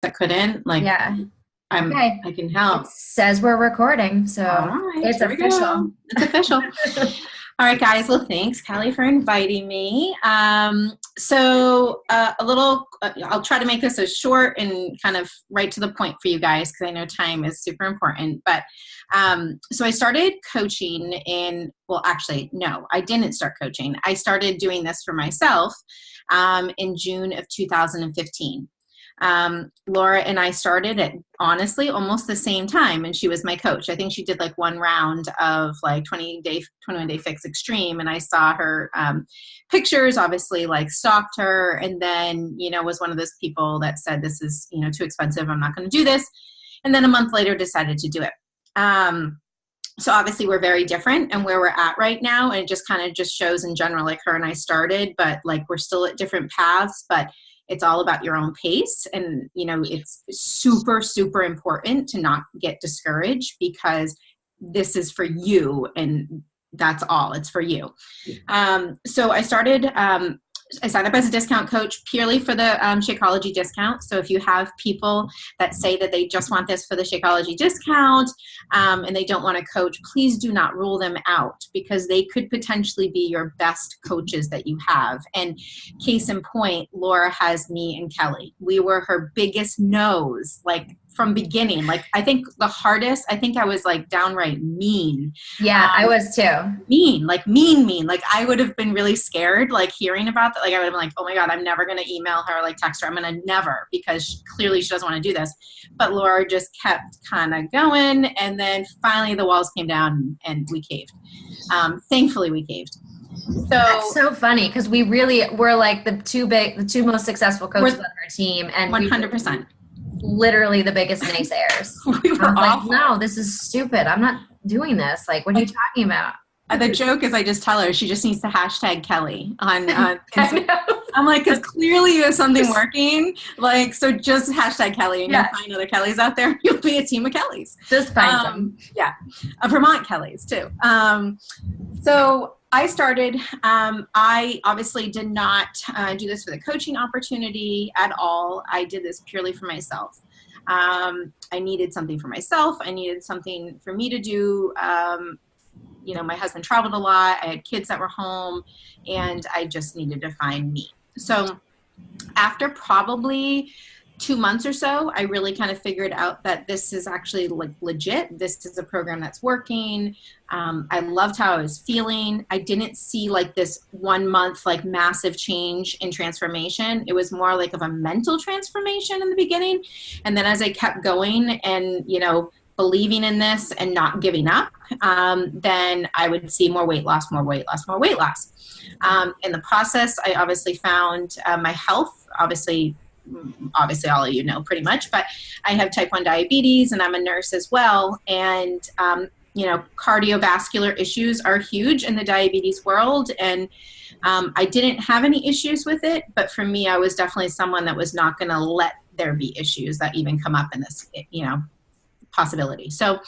that couldn't, like, Yeah. Okay. I can It help. says we're recording, All so right, it's here we official. go. It's official. All right, guys. Well, thanks, Callie, for inviting me. I'll try to make this as short and kind of right to the point for you guys because I know time is super important. But so I started coaching well, actually, no, I didn't start coaching. I started doing this for myself in June of 2015. Laura and I started at honestly almost the same time, and she was my coach. I think she did like one round of like 21 day fix extreme, and I saw her pictures, obviously like stalked her, and then, was one of those people that said, this is, too expensive, I'm not going to do this. And then a month later decided to do it. So obviously we're very different and where we're at right now. And it just kind of just shows in general, like her and I started, but like we're still at different paths, but it's all about your own pace. And, it's super, super important to not get discouraged because this is for you and that's all. It's for you. So I started, I signed up as a discount coach purely for the Shakeology discount. So if you have people that say that they just want this for the Shakeology discount and they don't want to coach, please do not rule them out because they could potentially be your best coaches that you have. And case in point, Laura has me and Kelly. We were her biggest no's, like from beginning. Like I think the hardest, I think I was like downright mean. Yeah, I was too. Mean. Like I would have been really scared, like hearing about that. Like I would have been like, oh my God, I'm never going to email her, like text her. I'm going to never, because clearly she doesn't want to do this. But Laura just kept kind of going. And then finally the walls came down and we caved. Thankfully we caved. So that's so funny because we really were like the two most successful coaches on our team, and 100%. Literally the biggest naysayers. We were awful. Like, no, this is stupid. I'm not doing this. Like, what are you talking about? The joke is I just tell her she just needs to hashtag Kelly on Instagram. I'm like, because clearly you have something working. Like, so just hashtag Kelly and you'll find other Kellys out there. You'll be a team of Kellys. Just find some. Yeah. Vermont Kellys too. So I started, I obviously did not do this for the coaching opportunity at all. I did this purely for myself. I needed something for myself. I needed something for me to do. My husband traveled a lot. I had kids that were home and I just needed to find me. So after probably 2 months or so, I really kind of figured out that this is actually like legit. This is a program that's working. I loved how I was feeling. I didn't see like this 1 month, like massive change in transformation. It was more like of a mental transformation in the beginning. And then as I kept going and, believing in this and not giving up, then I would see more weight loss, more weight loss, more weight loss. In the process, I obviously found my health, obviously all of you know pretty much, but I have type 1 diabetes and I'm a nurse as well. And, cardiovascular issues are huge in the diabetes world. And I didn't have any issues with it, but for me, I was definitely someone that was not going to let there be issues that even come up in this, possibility. So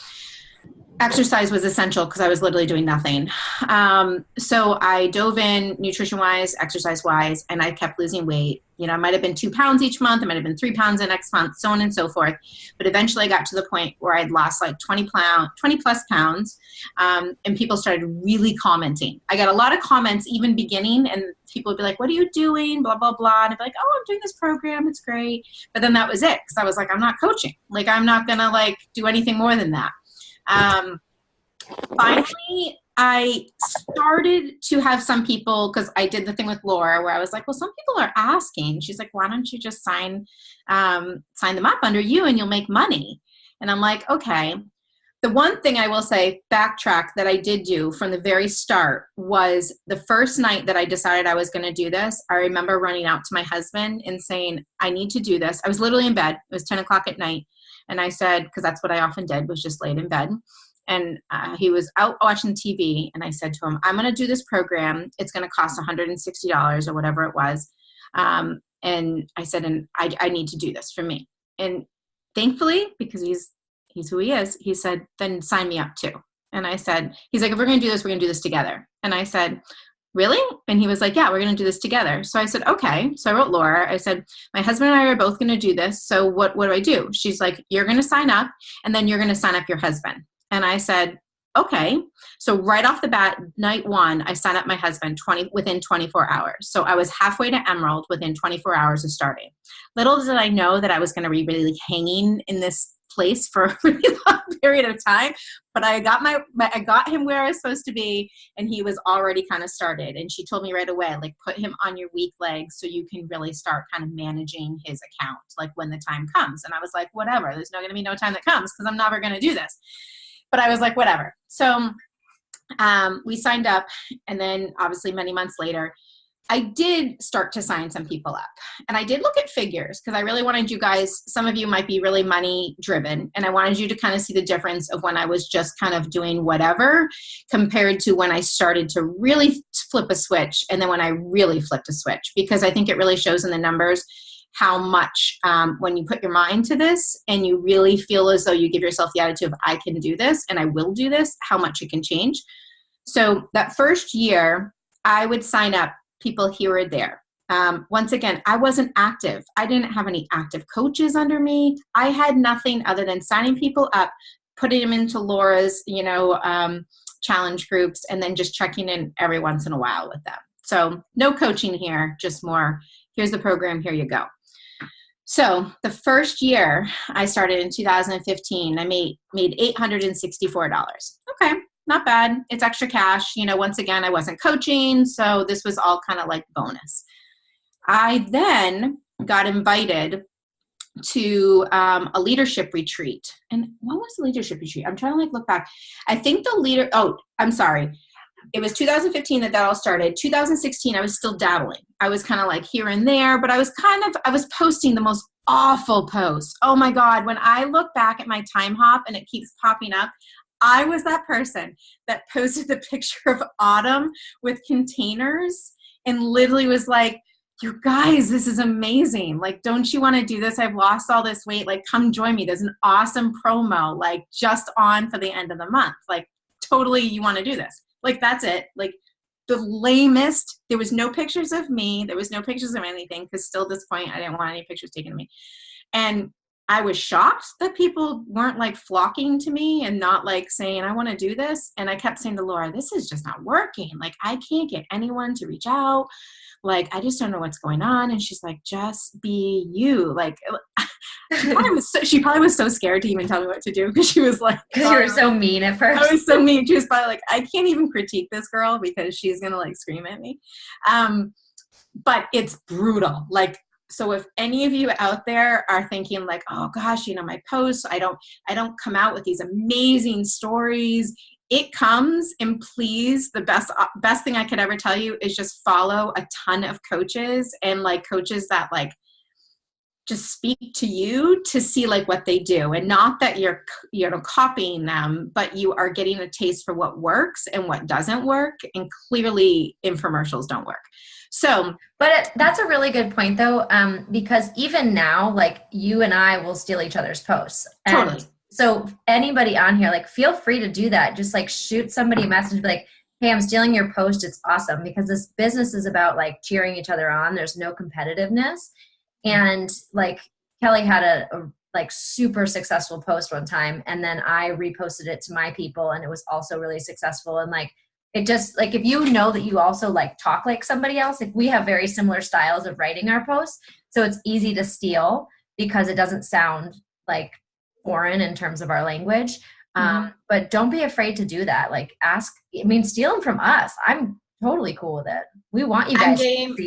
exercise was essential because I was literally doing nothing. So I dove in nutrition-wise, exercise-wise, and I kept losing weight. I might have been 2 pounds each month. It might have been 3 pounds the next month, so on and so forth. But eventually I got to the point where I'd lost like 20 plus pounds. And people started really commenting. I got a lot of comments even beginning, and people would be like, what are you doing? Blah, blah, blah. And I'd be like, oh, I'm doing this program. It's great. But then that was it. Because I was like, I'm not coaching. Like, I'm not going to like do anything more than that. Finally, I started to have some people, because I did the thing with Laura where I was like, well, some people are asking. She's like, why don't you just sign them up under you and you'll make money? And I'm like, okay. The one thing I will say, backtrack, that I did do from the very start was the first night that I decided I was going to do this. I remember running out to my husband and saying, I need to do this. I was literally in bed. It was 10 o'clock at night. And I said, because that's what I often did, was just laid in bed. And he was out watching TV. And I said to him, I'm going to do this program. It's going to cost $160 or whatever it was. And I said, and I need to do this for me. And thankfully, because he's who he is, he said, then sign me up too. And I said, he's like, if we're going to do this, we're going to do this together. And I said, really? And he was like, yeah, we're going to do this together. So I said, okay. So I wrote Laura. I said, my husband and I are both going to do this. So what do I do? She's like, you're going to sign up, and then you're going to sign up your husband. And I said, okay. So right off the bat, night one, I signed up my husband within 24 hours. So I was halfway to Emerald within 24 hours of starting. Little did I know that I was going to be really hanging in this place for a really long period of time, but I got him where I was supposed to be, and he was already kind of started. And she told me right away, like, put him on your weak legs so you can really start kind of managing his account, like when the time comes. And I was like, whatever, there's going to be no time that comes because I'm never going to do this. But I was like, whatever. So we signed up, and then obviously many months later, I did start to sign some people up, and I did look at figures because I really wanted you guys, some of you might be really money driven, and I wanted you to kind of see the difference of when I was just kind of doing whatever compared to when I started to really flip a switch, and then when I really flipped a switch, because I think it really shows in the numbers how much when you put your mind to this and you really feel as though you give yourself the attitude of I can do this and I will do this, how much it can change. So that first year, I would sign up people here or there. Once again, I wasn't active. I didn't have any active coaches under me. I had nothing other than signing people up, putting them into Laura's, challenge groups, and then just checking in every once in a while with them. So no coaching here, just more, here's the program, here you go. So the first year I started in 2015, I made $864. Okay. Not bad. It's extra cash. Once again, I wasn't coaching, so this was all kind of like bonus. I then got invited to a leadership retreat. And what was the leadership retreat? I'm trying to look back. I think I'm sorry. It was 2015 that all started. 2016, I was still dabbling. I was kind of like here and there, but I was posting the most awful posts. Oh my God. When I look back at my time hop and it keeps popping up, I was that person that posted the picture of Autumn with containers and literally was like, you guys, this is amazing. Like, don't you want to do this? I've lost all this weight. Like, come join me. There's an awesome promo, like just on for the end of the month. Like, totally, you want to do this. Like, that's it. Like, the lamest, there was no pictures of me. There was no pictures of anything because still at this point, I didn't want any pictures taken of me. And I was shocked that people weren't like flocking to me and not like saying, I want to do this. And I kept saying to Laura, this is just not working. Like, I can't get anyone to reach out. Like, I just don't know what's going on. And she's like, just be you. Like, she probably was so scared to even tell me what to do because she was like, because you were so mean at first. I was so mean. She was probably like, I can't even critique this girl because she's going to like scream at me. But it's brutal. Like, so if any of you out there are thinking like, oh gosh, my posts, I don't come out with these amazing stories. It comes, and please, the best thing I could ever tell you is just follow a ton of coaches and like coaches that like just speak to you to see like what they do, and not that you're copying them, but you are getting a taste for what works and what doesn't work. And clearly infomercials don't work. So, but that's a really good point though, because even now, like you and I will steal each other's posts. Totally. So anybody on here, like feel free to do that. Just like shoot somebody a message, be like, hey, I'm stealing your post. It's awesome, because this business is about like cheering each other on. There's no competitiveness. And like Kelly had a like super successful post one time, and then I reposted it to my people, and it was also really successful. And like, it just like, if you know that you also like talk like somebody else, like we have very similar styles of writing our posts. So it's easy to steal because it doesn't sound like foreign in terms of our language. But don't be afraid to do that. Like steal them from us. I'm totally cool with it. We want you guys.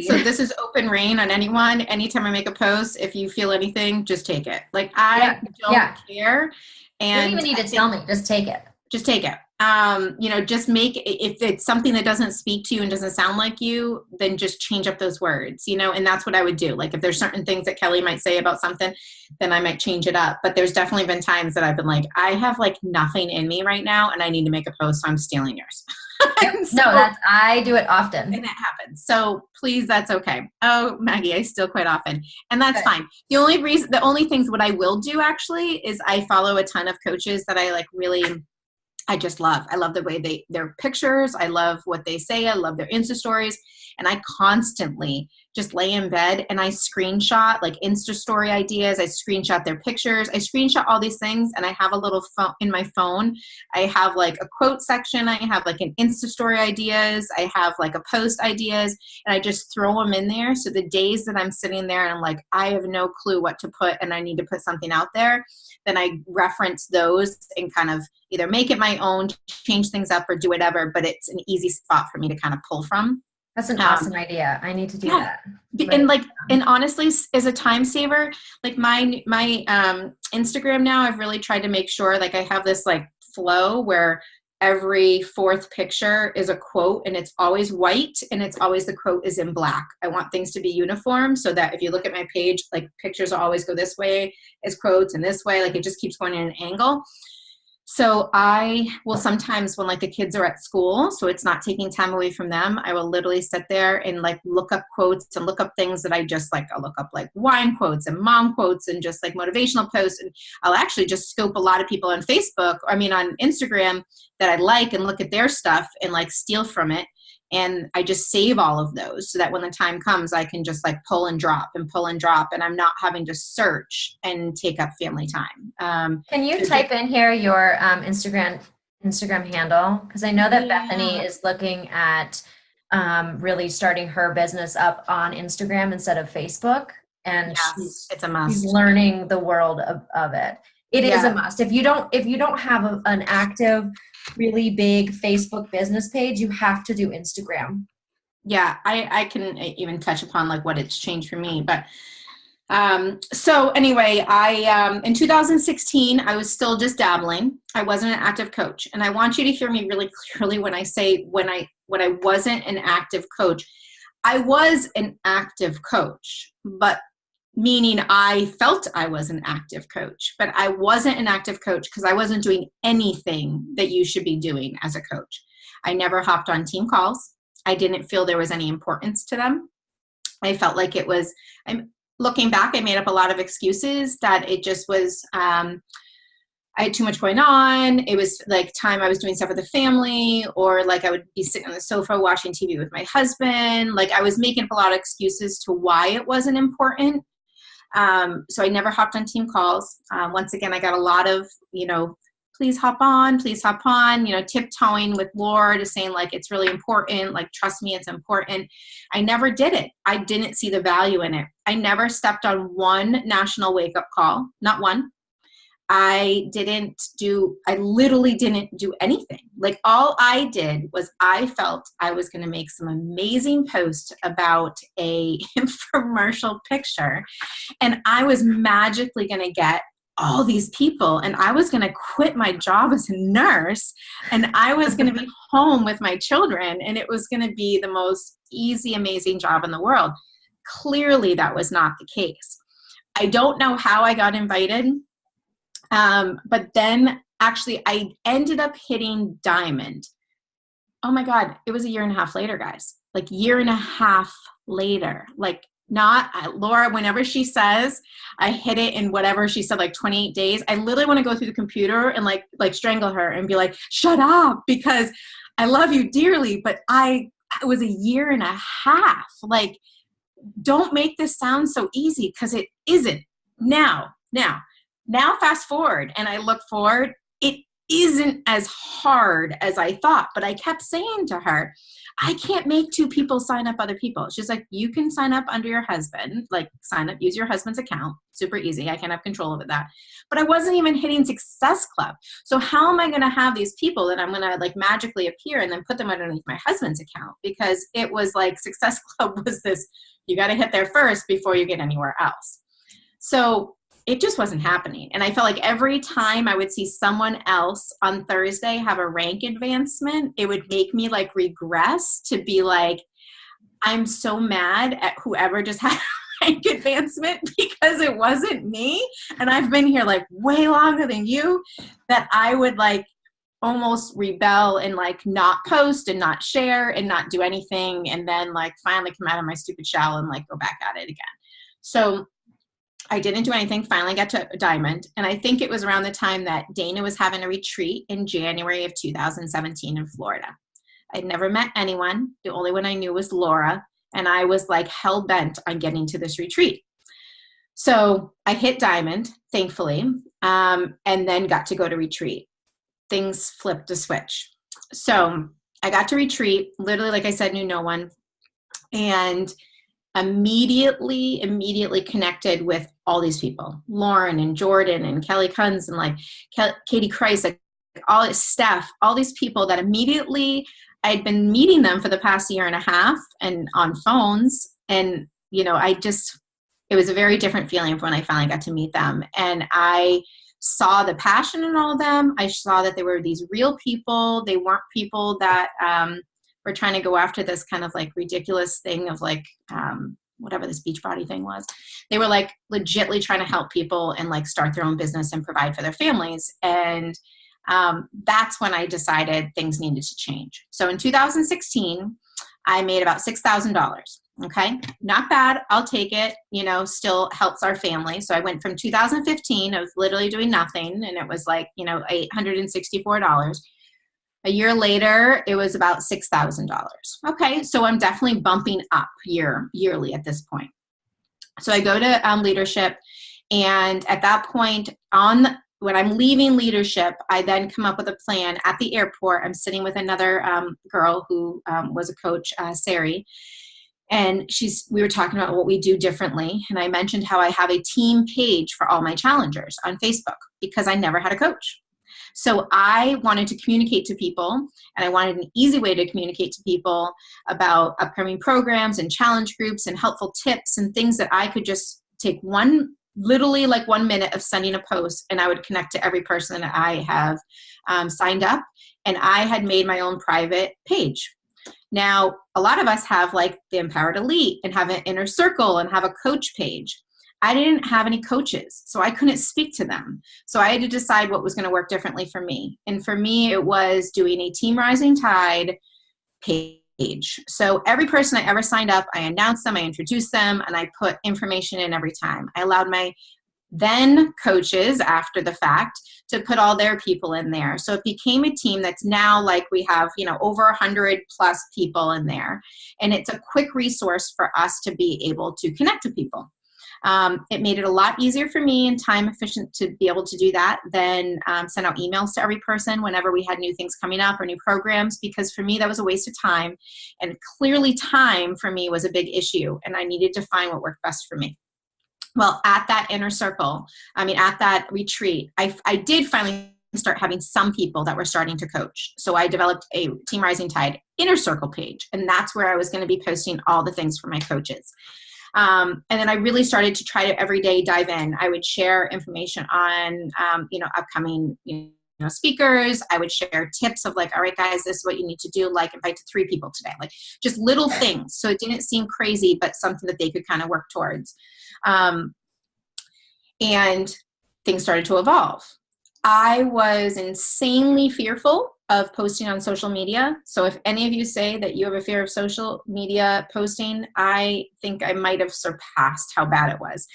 So this is open reign on anyone. Anytime I make a post, if you feel anything, just take it. Like I don't care. And you don't even need to tell me. Just take it. Just take it. Just if it's something that doesn't speak to you and doesn't sound like you, then just change up those words, and that's what I would do. Like if there's certain things that Kelly might say about something, then I might change it up. But there's definitely been times that I've been like, I have like nothing in me right now and I need to make a post, so I'm stealing yours. I do it often. And it happens. So please, that's okay. Oh, Maggie, I steal quite often. And that's fine. The only things what I will do actually is I follow a ton of coaches that I like really I love the way their pictures. I love what they say. I love their Insta stories. And I constantly just lay in bed and I screenshot like Insta story ideas. I screenshot their pictures. I screenshot all these things. And I have a little phone in my phone. I have like a quote section. I have like an Insta story ideas. I have like a post ideas, and I just throw them in there. So the days that I'm sitting there and I'm like, I have no clue what to put and I need to put something out there, then I reference those and kind of either make it my own, change things up, or do whatever, but it's an easy spot for me to kind of pull from. That's an awesome idea. I need to do that. And like, and honestly, as a time saver, like my Instagram now, I've really tried to make sure like I have this like flow where every fourth picture is a quote, and it's always white, and it's always the quote is in black. I want things to be uniform so that if you look at my page, like pictures will always go this way as quotes and this way, like it just keeps going in an angle. So I will sometimes when like the kids are at school, so it's not taking time away from them, I will literally sit there and like look up quotes and look up things that I just like. I'll look up like wine quotes and mom quotes and just like motivational posts. And I'll actually just scope a lot of people on Facebook, on Instagram that I like and look at their stuff and like steal from it. And I just save all of those so that when the time comes, I can just like pull and drop. And I'm not having to search and take up family time. Can you type in here your Instagram handle? Because I know that Bethany is looking at really starting her business up on Instagram instead of Facebook. And it's a must. She's learning the world of it. It is a must. If you don't have an active, really big Facebook business page, you have to do Instagram. Yeah, I can even touch upon like what it's changed for me. But so anyway, I in 2016, I was still just dabbling. I wasn't an active coach. And I want you to hear me really clearly when I say when I wasn't an active coach. I was an active coach, but meaning I felt I was an active coach, but I wasn't an active coach because I wasn't doing anything that you should be doing as a coach. I never hopped on team calls. I didn't feel there was any importance to them. I felt like it was, I'm looking back, I made up a lot of excuses that it just was, I had too much going on. It was like time I was doing stuff with the family, or like I would be sitting on the sofa watching TV with my husband. Like I was making up a lot of excuses to why it wasn't important. So I never hopped on team calls. Once again, I got a lot of, please hop on, tiptoeing with Laura to saying like, it's really important. Like, trust me, it's important. I never did it. I didn't see the value in it. I never stepped on one national wake up call, not one. I literally didn't do anything. Like all I did was I felt I was going to make some amazing post about a infomercial picture, and I was magically going to get all these people, and I was going to quit my job as a nurse, and I was going to be home with my children, and it was going to be the most easy, amazing job in the world. Clearly that was not the case. I don't know how I got invited. But then actually I ended up hitting diamond. Oh my God. It was a year and a half later, guys, like year and a half later, like not Laura, whenever she says I hit it in whatever she said, like 28 days, I literally want to go through the computer and like strangle her and be like, shut up, because I love you dearly. But it was a year and a half. Like, don't make this sound so easy, because it isn't. Now fast forward and I look forward, it isn't as hard as I thought. But I kept saying to her, I can't make two people sign up other people. She's like, you can sign up under your husband, like sign up, use your husband's account. Super easy. I can have control over that. But I wasn't even hitting Success Club. So how am I going to have these people that I'm going to like magically appear and then put them underneath my husband's account? Because it was like Success Club was this, you got to hit there first before you get anywhere else. So it just wasn't happening. And I felt like every time I would see someone else on Thursday have a rank advancement, it would make me like regress to be like, I'm so mad at whoever just had a rank advancement because it wasn't me. And I've been here like way longer than you, that I would like almost rebel and like not post and not share and not do anything. And then like finally come out of my stupid shell and like go back at it again. So I didn't do anything, finally got to Diamond. And I think it was around the time that Dana was having a retreat in January of 2017 in Florida. I'd never met anyone. The only one I knew was Laura. And I was like hell bent on getting to this retreat. So I hit Diamond, thankfully, and then got to go to retreat. Things flipped a switch. So I got to retreat, literally, like I said, knew no one. And immediately connected with all these people, Lauren and Jordan and Kelly Kunz and like Katie Kreis, like all Steph, all these people that immediately I'd been meeting them for the past year and a half and on phones. And, you know, it was a very different feeling when I finally got to meet them. And I saw the passion in all of them. I saw that they were these real people. They weren't people that, we're trying to go after this kind of like ridiculous thing of like, whatever this Beachbody thing was. They were like legitly trying to help people and like start their own business and provide for their families. And that's when I decided things needed to change. So in 2016, I made about $6,000. Okay. Not bad. I'll take it, you know, still helps our family. So I went from 2015 of literally doing nothing. And it was like, you know, $864. A year later, it was about $6,000. Okay, so I'm definitely bumping up yearly at this point. So I go to leadership, and at that point, when I'm leaving leadership, I then come up with a plan at the airport. I'm sitting with another girl who was a coach, Sari, and we were talking about what we do differently. And I mentioned how I have a team page for all my challengers on Facebook because I never had a coach. So I wanted to communicate to people, and I wanted an easy way to communicate to people about upcoming programs and challenge groups and helpful tips and things that I could just take literally like 1 minute of sending a post, and I would connect to every person that I have signed up. And I had made my own private page. Now, a lot of us have like the Empowered Elite and have an inner circle and have a coach page. I didn't have any coaches, so I couldn't speak to them. So I had to decide what was going to work differently for me. And for me, it was doing a Team Rising Tide page. So every person I ever signed up, I announced them, I introduced them, and I put information in every time. I allowed my then coaches after the fact to put all their people in there. So it became a team that's now like we have, you know, over 100 plus people in there. And it's a quick resource for us to be able to connect to people. It made it a lot easier for me and time efficient to be able to do that than send out emails to every person whenever we had new things coming up or new programs, because for me, that was a waste of time. And clearly time for me was a big issue, and I needed to find what worked best for me. Well, at that inner circle, at that retreat, I did finally start having some people that were starting to coach. So I developed a Team Rising Tide inner circle page, and that's where I was going to be posting all the things for my coaches. And then I really started to try to every day dive in. I would share information on, upcoming, speakers. I would share tips of like, all right, guys, this is what you need to do. Like invite to 3 people today, like just little things. So it didn't seem crazy, but something that they could kind of work towards. And things started to evolve. I was insanely fearful of posting on social media. So if any of you say that you have a fear of social media posting, I think I might have surpassed how bad it was.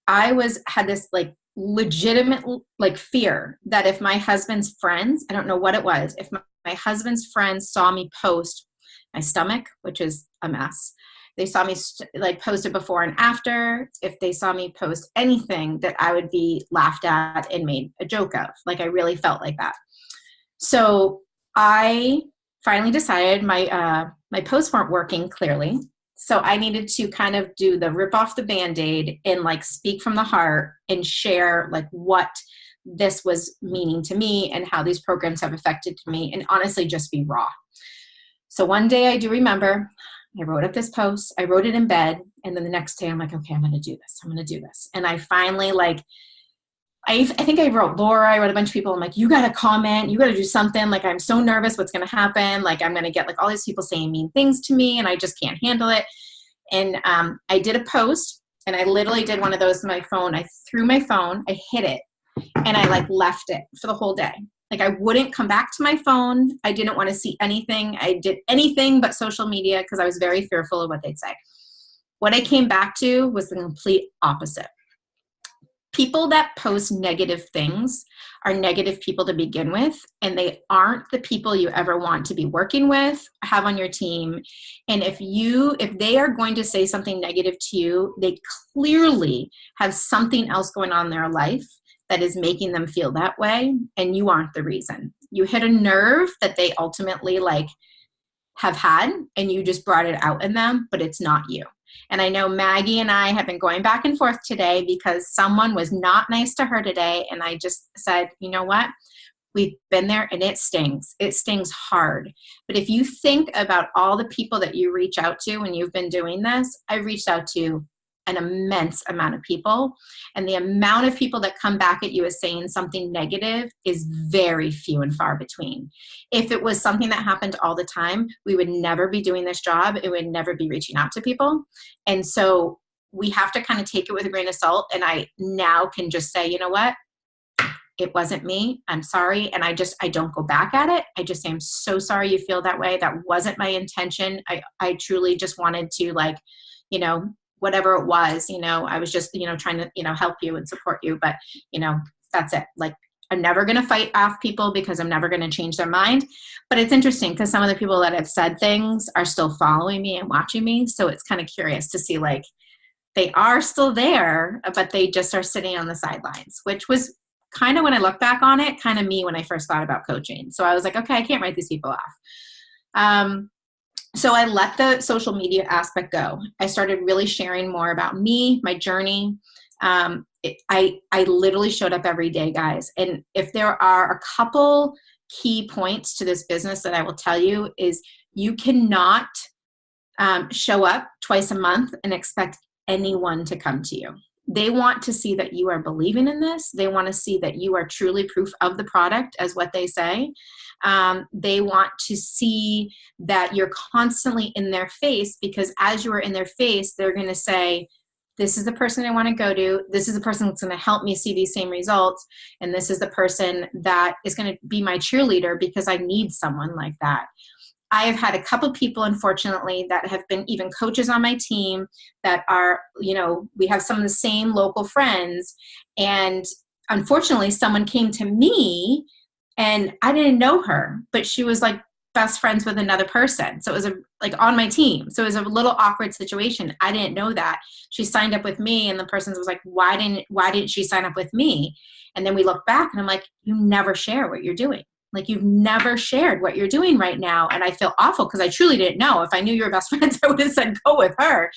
I had this like legitimate like fear that if my husband's friends, I don't know what it was, if my husband's friends saw me post my stomach, which is a mess, they saw me post it before and after, if they saw me post anything, that I would be laughed at and made a joke of. Like I really felt like that. So I finally decided my posts weren't working clearly. So I needed to kind of do the rip off the Band-Aid and like speak from the heart and share like what this was meaning to me and how these programs have affected me, and honestly just be raw. So one day I do remember I wrote up this post, I wrote it in bed, and then the next day I'm like, okay, I'm going to do this. And I finally I think I wrote Laura, I wrote a bunch of people. I'm like, you got to comment, you got to do something. Like, I'm so nervous what's going to happen. Like, I'm going to get like all these people saying mean things to me and I just can't handle it. And I did a post, and I literally did one of those on my phone. I threw my phone, I hit it, and I like left it for the whole day. Like I wouldn't come back to my phone. I didn't want to see anything. I did anything but social media because I was very fearful of what they'd say. What I came back to was the complete opposite. people that post negative things are negative people to begin with, and they aren't the people you ever want to be working with, have on your team. And if they are going to say something negative to you, they clearly have something else going on in their life that is making them feel that way, and you aren't the reason. You hit a nerve that they ultimately have had, and you just brought it out in them, but it's not you. And I know Maggie and I have been going back and forth today because someone was not nice to her today. And I just said, you know what? We've been there, and it stings. It stings hard. But if you think about all the people that you reach out to when you've been doing this, I've reached out to an immense amount of people. And the amount of people that come back at you as saying something negative is very few and far between. If it was something that happened all the time, we would never be doing this job. It would never be reaching out to people. And so we have to kind of take it with a grain of salt. And I now can just say, you know what? It wasn't me. I'm sorry. And I don't go back at it. I just say, I'm so sorry you feel that way. That wasn't my intention. I truly just wanted to whatever it was, I was just, trying to, help you and support you. But, that's it. I'm never going to fight off people because I'm never going to change their mind. But it's interesting because some of the people that have said things are still following me and watching me. So it's kind of curious to see, they are still there, but they just are sitting on the sidelines, which was kind of, when I look back on it, kind of me when I first thought about coaching. So I was like, okay, I can't write these people off. So I let the social media aspect go. I started really sharing more about me, my journey. I literally showed up every day, guys. And if there are a couple key points to this business that I will tell you is you cannot show up twice a month and expect anyone to come to you. They want to see that you are believing in this. They want to see that you are truly proof of the product, as what they say. They want to see that you're constantly in their face, because as you are in their face, they're going to say, this is the person I want to go to. This is the person that's going to help me see these same results. And this is the person that is going to be my cheerleader because I need someone like that. I have had a couple people, unfortunately, that have been even coaches on my team that are, we have some of the same local friends. And unfortunately, someone came to me and I didn't know her, but she was best friends with another person. So it was on my team. So it was a little awkward situation. I didn't know that. She signed up with me, and the person was like, why didn't she sign up with me? And then we look back and I'm like, you never share what you're doing. You've never shared what you're doing right now. And I feel awful because I truly didn't know. If I knew you were best friends, I would have said, go with her.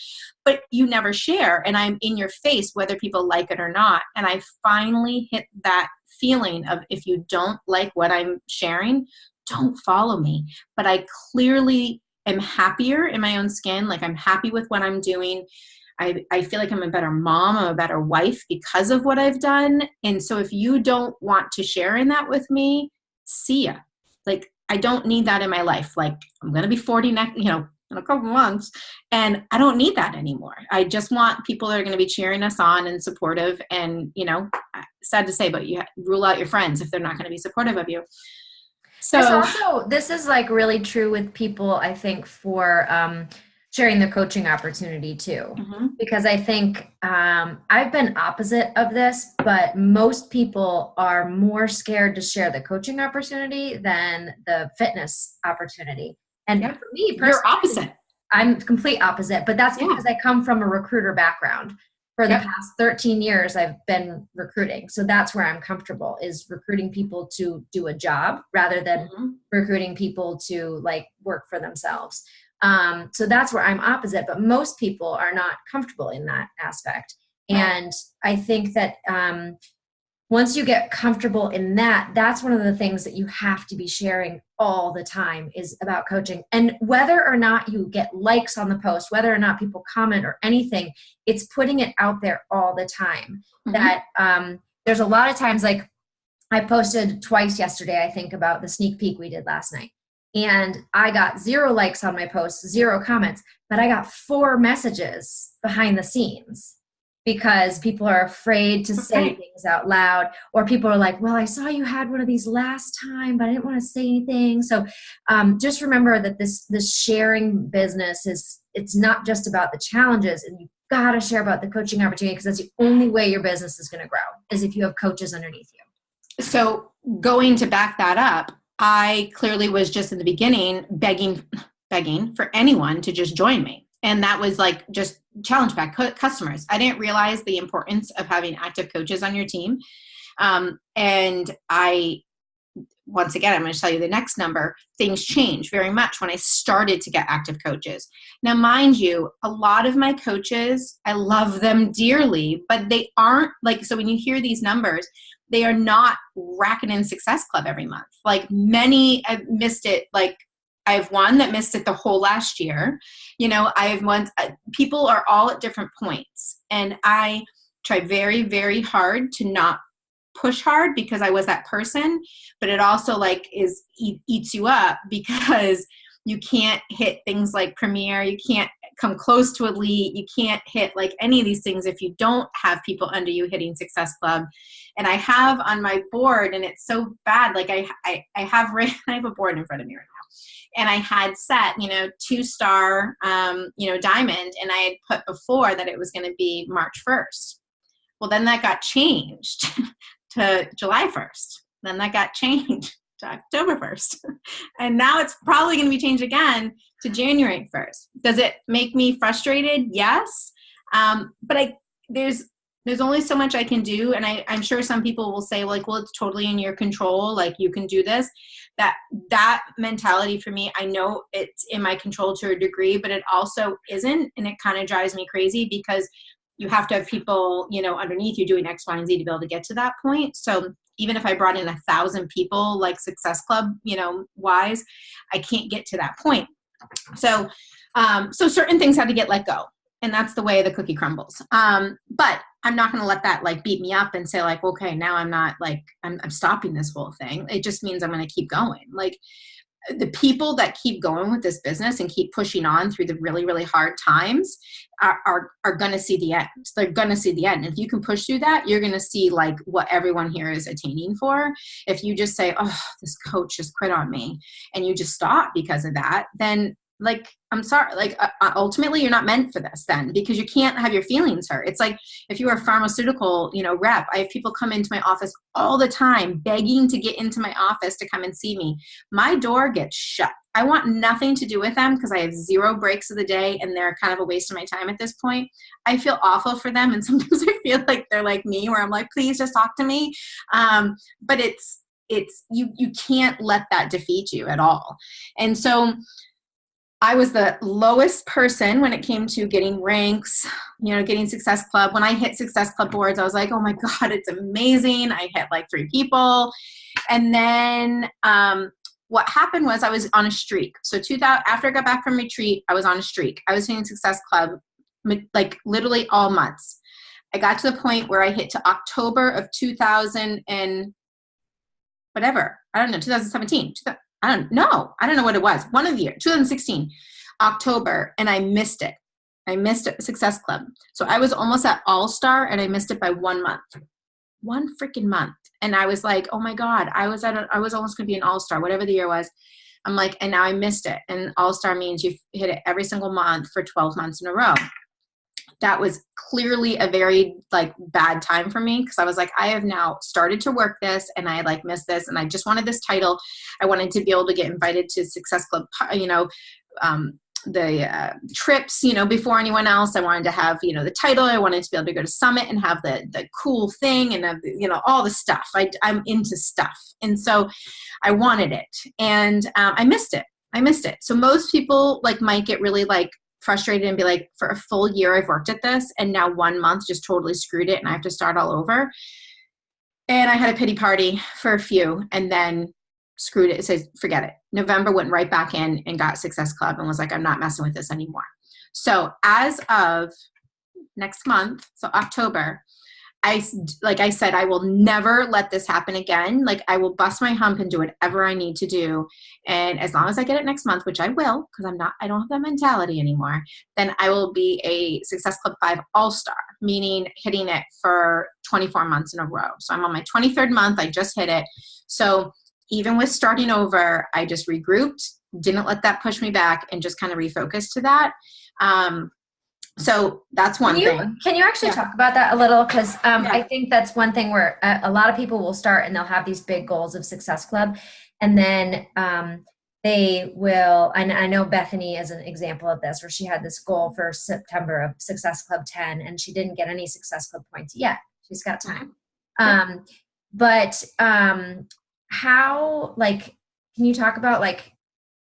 But you never share. And I'm in your face, whether people like it or not. And I finally hit that feeling of, if you don't like what I'm sharing, don't follow me. But I clearly am happier in my own skin. I'm happy with what I'm doing. I feel like I'm a better mom. I'm a better wife because of what I've done. And so if you don't want to share in that with me, see ya. I don't need that in my life. I'm going to be 40 next, in a couple months, and I don't need that anymore. I just want people that are going to be cheering us on and supportive. And, sad to say, but you rule out your friends if they're not going to be supportive of you. So this is really true with people, I think, for sharing the coaching opportunity too. Mm-hmm. Because I think I've been opposite of this, but most people are more scared to share the coaching opportunity than the fitness opportunity. And for me personally, you're opposite. I'm complete opposite, but that's because I come from a recruiter background. For the past 13 years, I've been recruiting. So that's where I'm comfortable, is recruiting people to do a job rather than recruiting people to work for themselves. So that's where I'm opposite, but most people are not comfortable in that aspect. And I think that once you get comfortable in that, that's one of the things that you have to be sharing all the time, is about coaching. And whether or not you get likes on the post, whether or not people comment or anything, it's putting it out there all the time. Mm-hmm. That there's a lot of times, I posted twice yesterday, I think, about the sneak peek we did last night. And I got 0 likes on my post, 0 comments, but I got 4 messages behind the scenes, because people are afraid to say things out loud, or people are like, well, I saw you had one of these last time, but I didn't want to say anything. So just remember that this sharing business it's not just about the challenges, and you gotta share about the coaching opportunity, because that's the only way your business is going to grow, is if you have coaches underneath you. So going to back that up, I clearly was just in the beginning begging for anyone to just join me. And that was like just challenge back customers. I didn't realize the importance of having active coaches on your team. And once again, I'm going to tell you the next number. Things changed very much when I started to get active coaches. Now, mind you, a lot of my coaches, I love them dearly, but they aren't like, so when you hear these numbers, they are not racking in Success Club every month. Like many, I've missed it. Like I have one that missed it the whole last year. You know, I have one, people are all at different points. And I try very, very hard to not push hard because I was that person, but it also like eats you up because you can't hit things like Premier, you can't come close to Elite, you can't hit like any of these things if you don't have people under you hitting Success Club. And I have on my board, and it's so bad, like I have a board in front of me right now, and I had set, 2-star, diamond, and I had put before that it was going to be March 1st. Well, then that got changed to July 1st. Then that got changed to October 1st. And now it's probably going to be changed again to January 1st. Does it make me frustrated? Yes. But there's only so much I can do. And I'm sure some people will say like, well, it's totally in your control. Like you can do this. That mentality for me, I know it's in my control to a degree, but it also isn't. And it kind of drives me crazy because you have to have people, underneath you doing X, Y, and Z to be able to get to that point. So even if I brought in 1,000 people like Success Club, wise, I can't get to that point. So certain things had to get let go, and that's the way the cookie crumbles. But I'm not going to let that like beat me up and say like, okay, now I'm not like, I'm stopping this whole thing. It just means I'm going to keep going. Like the people that keep going with this business and keep pushing on through the really, really hard times are going to see the end. They're going to see the end. And if you can push through that, you're going to see like what everyone here is attaining for. If you just say, oh, this coach just quit on me, and you just stop because of that, then like, I'm sorry, like ultimately you're not meant for this then, because you can't have your feelings hurt. It's like if you were a pharmaceutical, rep, I have people come into my office all the time begging to get into my office to come and see me. My door gets shut. I want nothing to do with them because I have 0 breaks of the day and they're kind of a waste of my time at this point. I feel awful for them. And sometimes I feel like they're like me, where I'm like, please just talk to me. But it's you can't let that defeat you at all. And so I was the lowest person when it came to getting ranks, getting Success Club. When I hit Success Club boards, I was like, oh my God, it's amazing. I hit like 3 people. And then what happened was I was on a streak. So after I got back from retreat, I was on a streak. I was hitting Success Club like literally all months. I got to the point where I hit to October of 2000 and whatever. I don't know, 2017. I don't know what it was. One of the years, 2016, October, and I missed it. I missed it, Success Club. So I was almost at All-Star, and I missed it by 1 month. 1 freaking month. And I was like, oh my God, I was almost going to be an All-Star, whatever the year was. I'm like, and now I missed it. And All-Star means you hit it every single month for 12 months in a row. That was clearly a very like bad time for me, because I was like, I have now started to work this and I like missed this, and I just wanted this title. I wanted to be able to get invited to Success Club, the trips, before anyone else. I wanted to have, the title. I wanted to be able to go to Summit and have the cool thing and have, all the stuff. I'm into stuff. And so I wanted it, and I missed it. So most people like might get really like frustrated and be like, for a full year I've worked at this, and now 1 month just totally screwed it and I have to start all over. And I had a pity party for a few, and then screwed it. It says, forget it. November went right back in and got Success Club and was like, I'm not messing with this anymore. So as of next month, so October, like I said, I will never let this happen again. Like I will bust my hump and do whatever I need to do. And as long as I get it next month, which I will, because I don't have that mentality anymore, then I will be a Success Club 5 All-Star, meaning hitting it for 24 months in a row. So I'm on my 23rd month. I just hit it. So even with starting over, I just regrouped, didn't let that push me back, and just kind of refocused to that. So that's one thing. Can you actually Yeah. talk about that a little? Because Yeah. I think that's one thing where a lot of people will start and they'll have these big goals of Success Club, and then they will. And I know Bethany is an example of this, where she had this goal for September of Success Club 10, and she didn't get any Success Club points yet. She's got time. Yep. But how, like, can you talk about like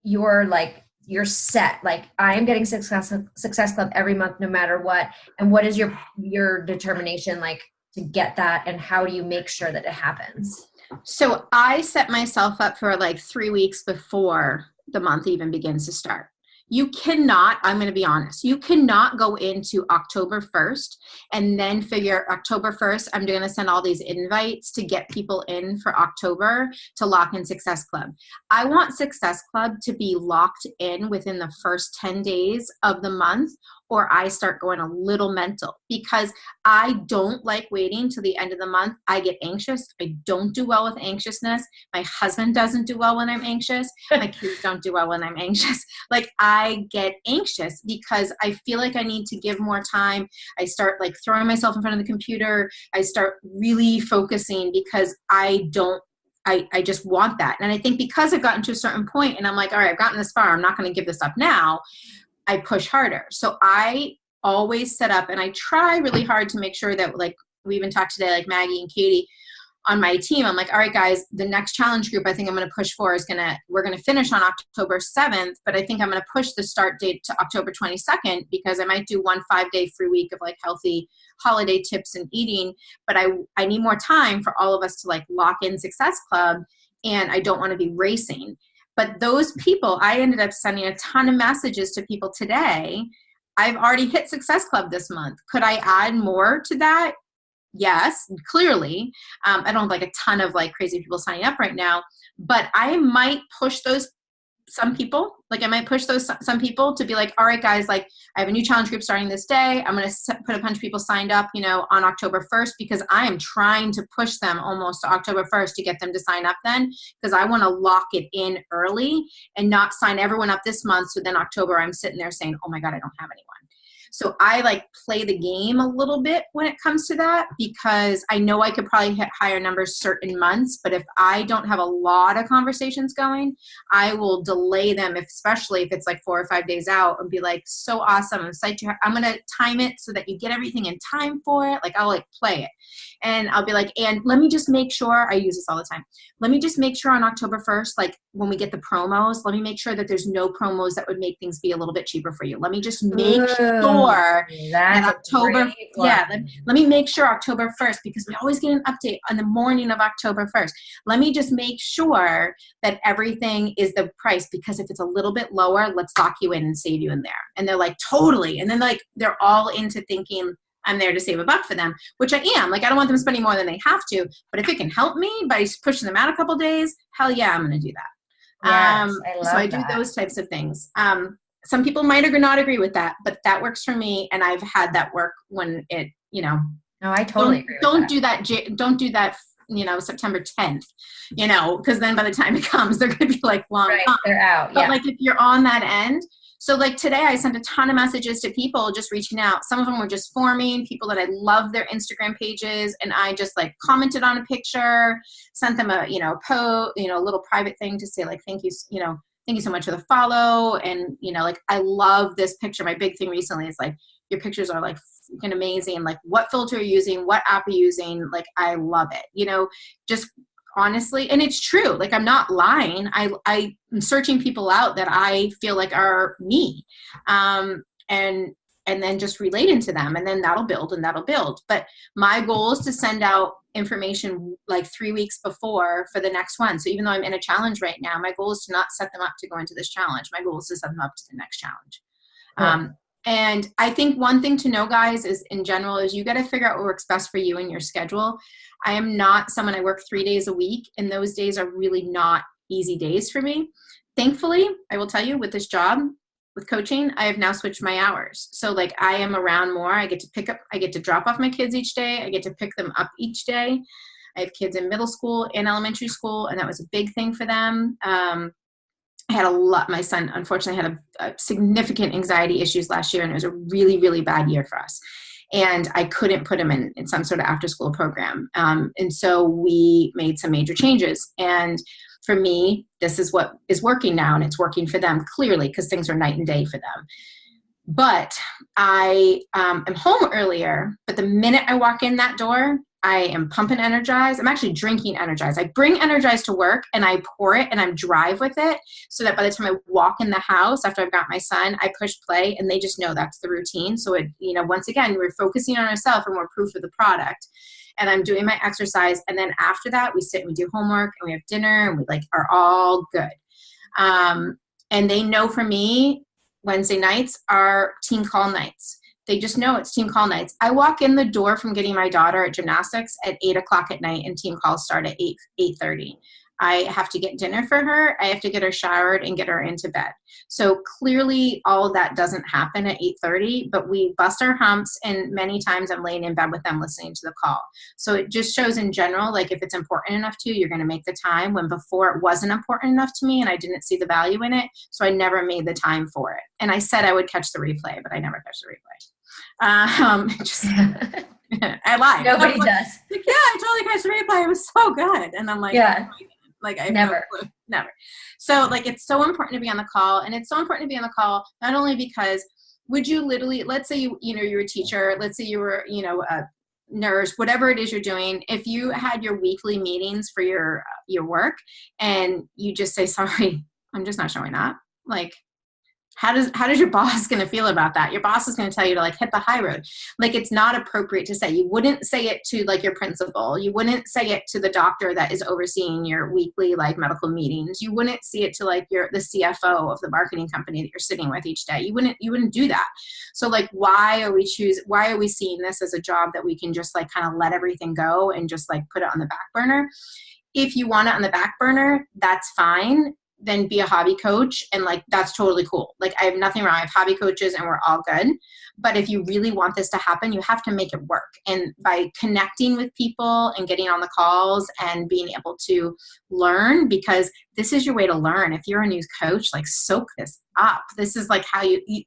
you're set, like I am getting success club every month no matter what, and what is your determination like to get that, and how do you make sure that it happens? So I set myself up for like 3 weeks before the month even begins to start. You cannot, I'm going to be honest, you cannot go into October 1st and then figure October 1st, I'm going to send all these invites to get people in for October to lock in Success Club. I want Success Club to be locked in within the first 10 days of the month, or I start going a little mental, because I don't like waiting till the end of the month. I get anxious. I don't do well with anxiousness. My husband doesn't do well when I'm anxious. My kids don't do well when I'm anxious. Like, I get anxious because I feel like I need to give more time. I start like throwing myself in front of the computer. I start really focusing because I just want that. And I think because I've gotten to a certain point and I'm like, all right, I've gotten this far, I'm not going to give this up now, I push harder. So I always set up, and I try really hard to make sure that, like we even talked today, like Maggie and Katie on my team, I'm like, all right, guys, the next challenge group I think I'm going to push for is we're going to finish on October 7th, but I think I'm going to push the start date to October 22nd, because I might do 1 5-day free week of like healthy holiday tips and eating, but I need more time for all of us to like lock in Success Club, and I don't want to be racing. But those people, I ended up sending a ton of messages to people today. I've already hit Success Club this month. Could I add more to that? Yes, clearly. I don't have like a ton of like crazy people signing up right now, but I might push those some people, like I might push those some people to be like, all right, guys, like I have a new challenge group starting this day. I'm going to put a bunch of people signed up, on October 1st, because I am trying to push them almost to October 1st to get them to sign up then, because I want to lock it in early and not sign everyone up this month. So then October, I'm sitting there saying, oh my God, I don't have anyone. So I like play the game a little bit when it comes to that, because I know I could probably hit higher numbers certain months, but if I don't have a lot of conversations going, I will delay them, especially if it's like 4 or 5 days out, and be like, so awesome. I'm going to time it so that you get everything in time for it. Like, I'll like play it. And I'll be like, and let me just make sure, I use this all the time. Let me just make sure on October 1st, like when we get the promos, let me make sure that there's no promos that would make things be a little bit cheaper for you. Let me just make sure that October, let me make sure October 1st, because we always get an update on the morning of October 1st. Let me just make sure that everything is the price, because if it's a little bit lower, let's lock you in and save you in there. And they're like, totally. And then like, they're all into thinking I'm there to save a buck for them, which I am. Like, I don't want them spending more than they have to, but if it can help me by pushing them out a couple days, hell yeah, I'm going to do that. Yes, I love so I do those types of things. Some people might or not agree with that, but that works for me. And I've had that work when it, No, I totally agree with don't do that. Don't do that, September 10th, because then by the time it comes, they're going to be like long gone. They're out. But like if you're on that end, so like today I sent a ton of messages to people just reaching out. Some of them were just forming, people that I love their Instagram pages, and I just like commented on a picture, sent them a, a little private thing to say like, thank you, thank you so much for the follow. And, like, I love this picture. My big thing recently is like, your pictures are like freaking amazing. Like, what filter are you using? What app are you using? Like, I love it, just honestly. And it's true. Like, I'm not lying. I'm searching people out that I feel like are me. And then just relating to them, and then that'll build and that'll build. But my goal is to send out information like 3 weeks before for the next one. So even though I'm in a challenge right now, my goal is to not set them up to go into this challenge. My goal is to set them up to the next challenge. And I think one thing to know, guys, is in general, is you got to figure out what works best for you and your schedule. I am not someone, I work 3 days a week, and those days are really not easy days for me. Thankfully, I will tell you, with this job, with coaching, I have now switched my hours. So like, I am around more. I get to drop off my kids each day. I get to pick them up each day. I have kids in middle school and elementary school, and that was a big thing for them. I had a lot, my son unfortunately had a significant anxiety issues last year, and it was a really, really bad year for us. And I couldn't put him in some sort of after school program. And so we made some major changes. And for me, this is what is working now, and it's working for them clearly because things are night and day for them. But I am home earlier, but the minute I walk in that door, I am pumping Energize. I'm actually drinking Energize. I bring Energize to work and I pour it and I drive with it so that by the time I walk in the house after I've got my son, I push play and they just know that's the routine. So it, once again, we're focusing on ourselves and we're proof of the product. And I'm doing my exercise. And then after that, we sit and we do homework and we have dinner and we are all good. And they know for me, Wednesday nights are team call nights. They just know it's team call nights. I walk in the door from getting my daughter at gymnastics at 8:00 at night, and team calls start at 8:30. I have to get dinner for her. I have to get her showered and get her into bed. So clearly all of that doesn't happen at 8:30, but we bust our humps, and many times I'm laying in bed with them listening to the call. So it just shows in general, if it's important enough to you, you're going to make the time, when before it wasn't important enough to me and I didn't see the value in it. So I never made the time for it. And I said I would catch the replay, but I never catch the replay. I lied. Nobody does. Yeah, I totally catch the replay. It was so good. And I'm like, yeah. I never. Never. So it's so important to be on the call, and it's so important to be on the call, not only because would you literally, let's say you're a teacher, let's say you were, a nurse, whatever it is you're doing, if you had your weekly meetings for your work and you just say, sorry, I'm just not showing up. How does your boss going to feel about that? Your boss is going to tell you to hit the high road. It's not appropriate to say. You wouldn't say it to your principal. You wouldn't say it to the doctor that is overseeing your weekly medical meetings. You wouldn't say it to the CFO of the marketing company that you're sitting with each day. You wouldn't do that. So why are we seeing this as a job that we can just kind of let everything go and just put it on the back burner? If you want it on the back burner, that's fine. Then be a hobby coach, and that's totally cool. I have nothing wrong. I have hobby coaches and we're all good. But if you really want this to happen, you have to make it work. And by connecting with people and getting on the calls and being able to learn, because this is your way to learn. If you're a new coach, soak this up. This is how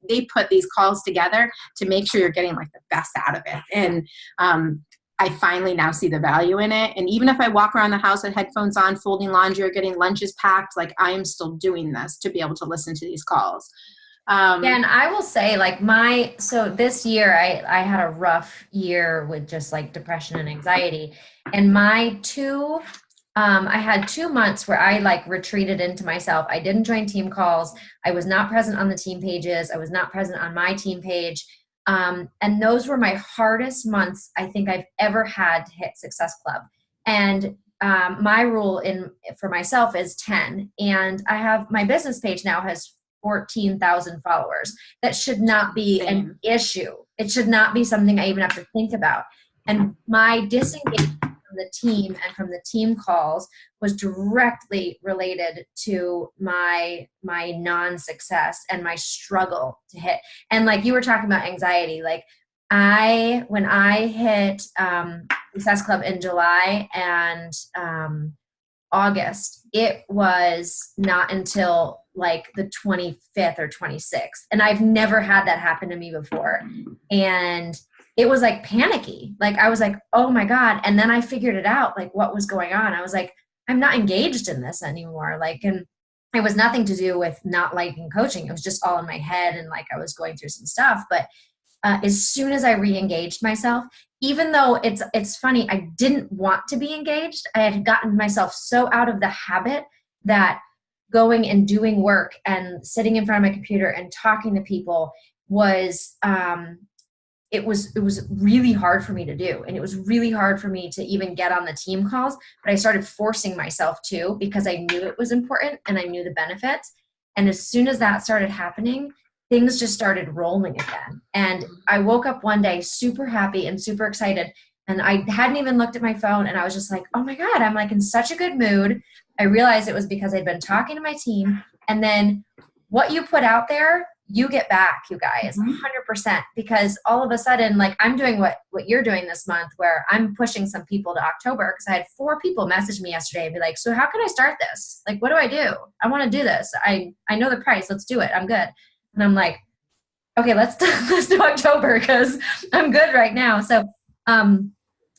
they put these calls together to make sure you're getting the best out of it. And I finally now see the value in it. And even if I walk around the house with headphones on, folding laundry or getting lunches packed, I am still doing this to be able to listen to these calls. And I will say so this year I had a rough year with just depression and anxiety. And I had 2 months where I retreated into myself. I didn't join team calls. I was not present on the team pages. I was not present on my team page. And those were my hardest months I think I've ever had to hit Success Club. And my rule for myself is 10. And I have my business page now has 14,000 followers. That should not be an issue. It should not be something I even have to think about. And my disengagement from the team and from the team calls was directly related to my non-success and my struggle to hit. And you were talking about anxiety, when I hit Success Club in July and August, it was not until the 25th or 26th. And I've never had that happen to me before. And it was panicky. I was oh my God. And then I figured it out, what was going on. I was I'm not engaged in this anymore. And it was nothing to do with not liking coaching. It was just all in my head. And I was going through some stuff. But as soon as I re-engaged myself, even though it's funny, I didn't want to be engaged. I had gotten myself so out of the habit that going and doing work and sitting in front of my computer and talking to people was, it was really hard for me to do. And it was really hard for me to even get on the team calls, but I started forcing myself to, because I knew it was important and I knew the benefits. And as soon as that started happening, things just started rolling again. And I woke up one day super happy and super excited. And I hadn't even looked at my phone. And I was just oh my God, I'm in such a good mood. I realized it was because I'd been talking to my team. And then what you put out there, you get back, you guys, 100%, because all of a sudden, like I'm doing what you're doing this month, where I'm pushing some people to October, because I had 4 people message me yesterday and be like, so how can I start this? Like, what do I do? I want to do this. I know the price. Let's do it. I'm good. And I'm like, okay, let's do October, because I'm good right now. So,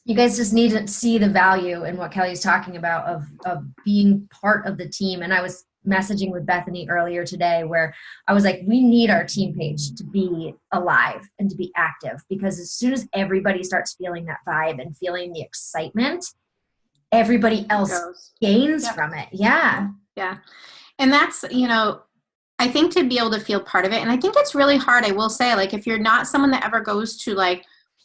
you guys just need to see the value in what Kelly's talking about of being part of the team. And I was messaging with Bethany earlier today where I was like, we need our team page to be alive and to be active, because as soon as everybody starts feeling that vibe and feeling the excitement, everybody else gains from it. Yeah. Yeah. And that's, I think to be able to feel part of it. And I think it's really hard. I will say, like, if you're not someone that ever goes to like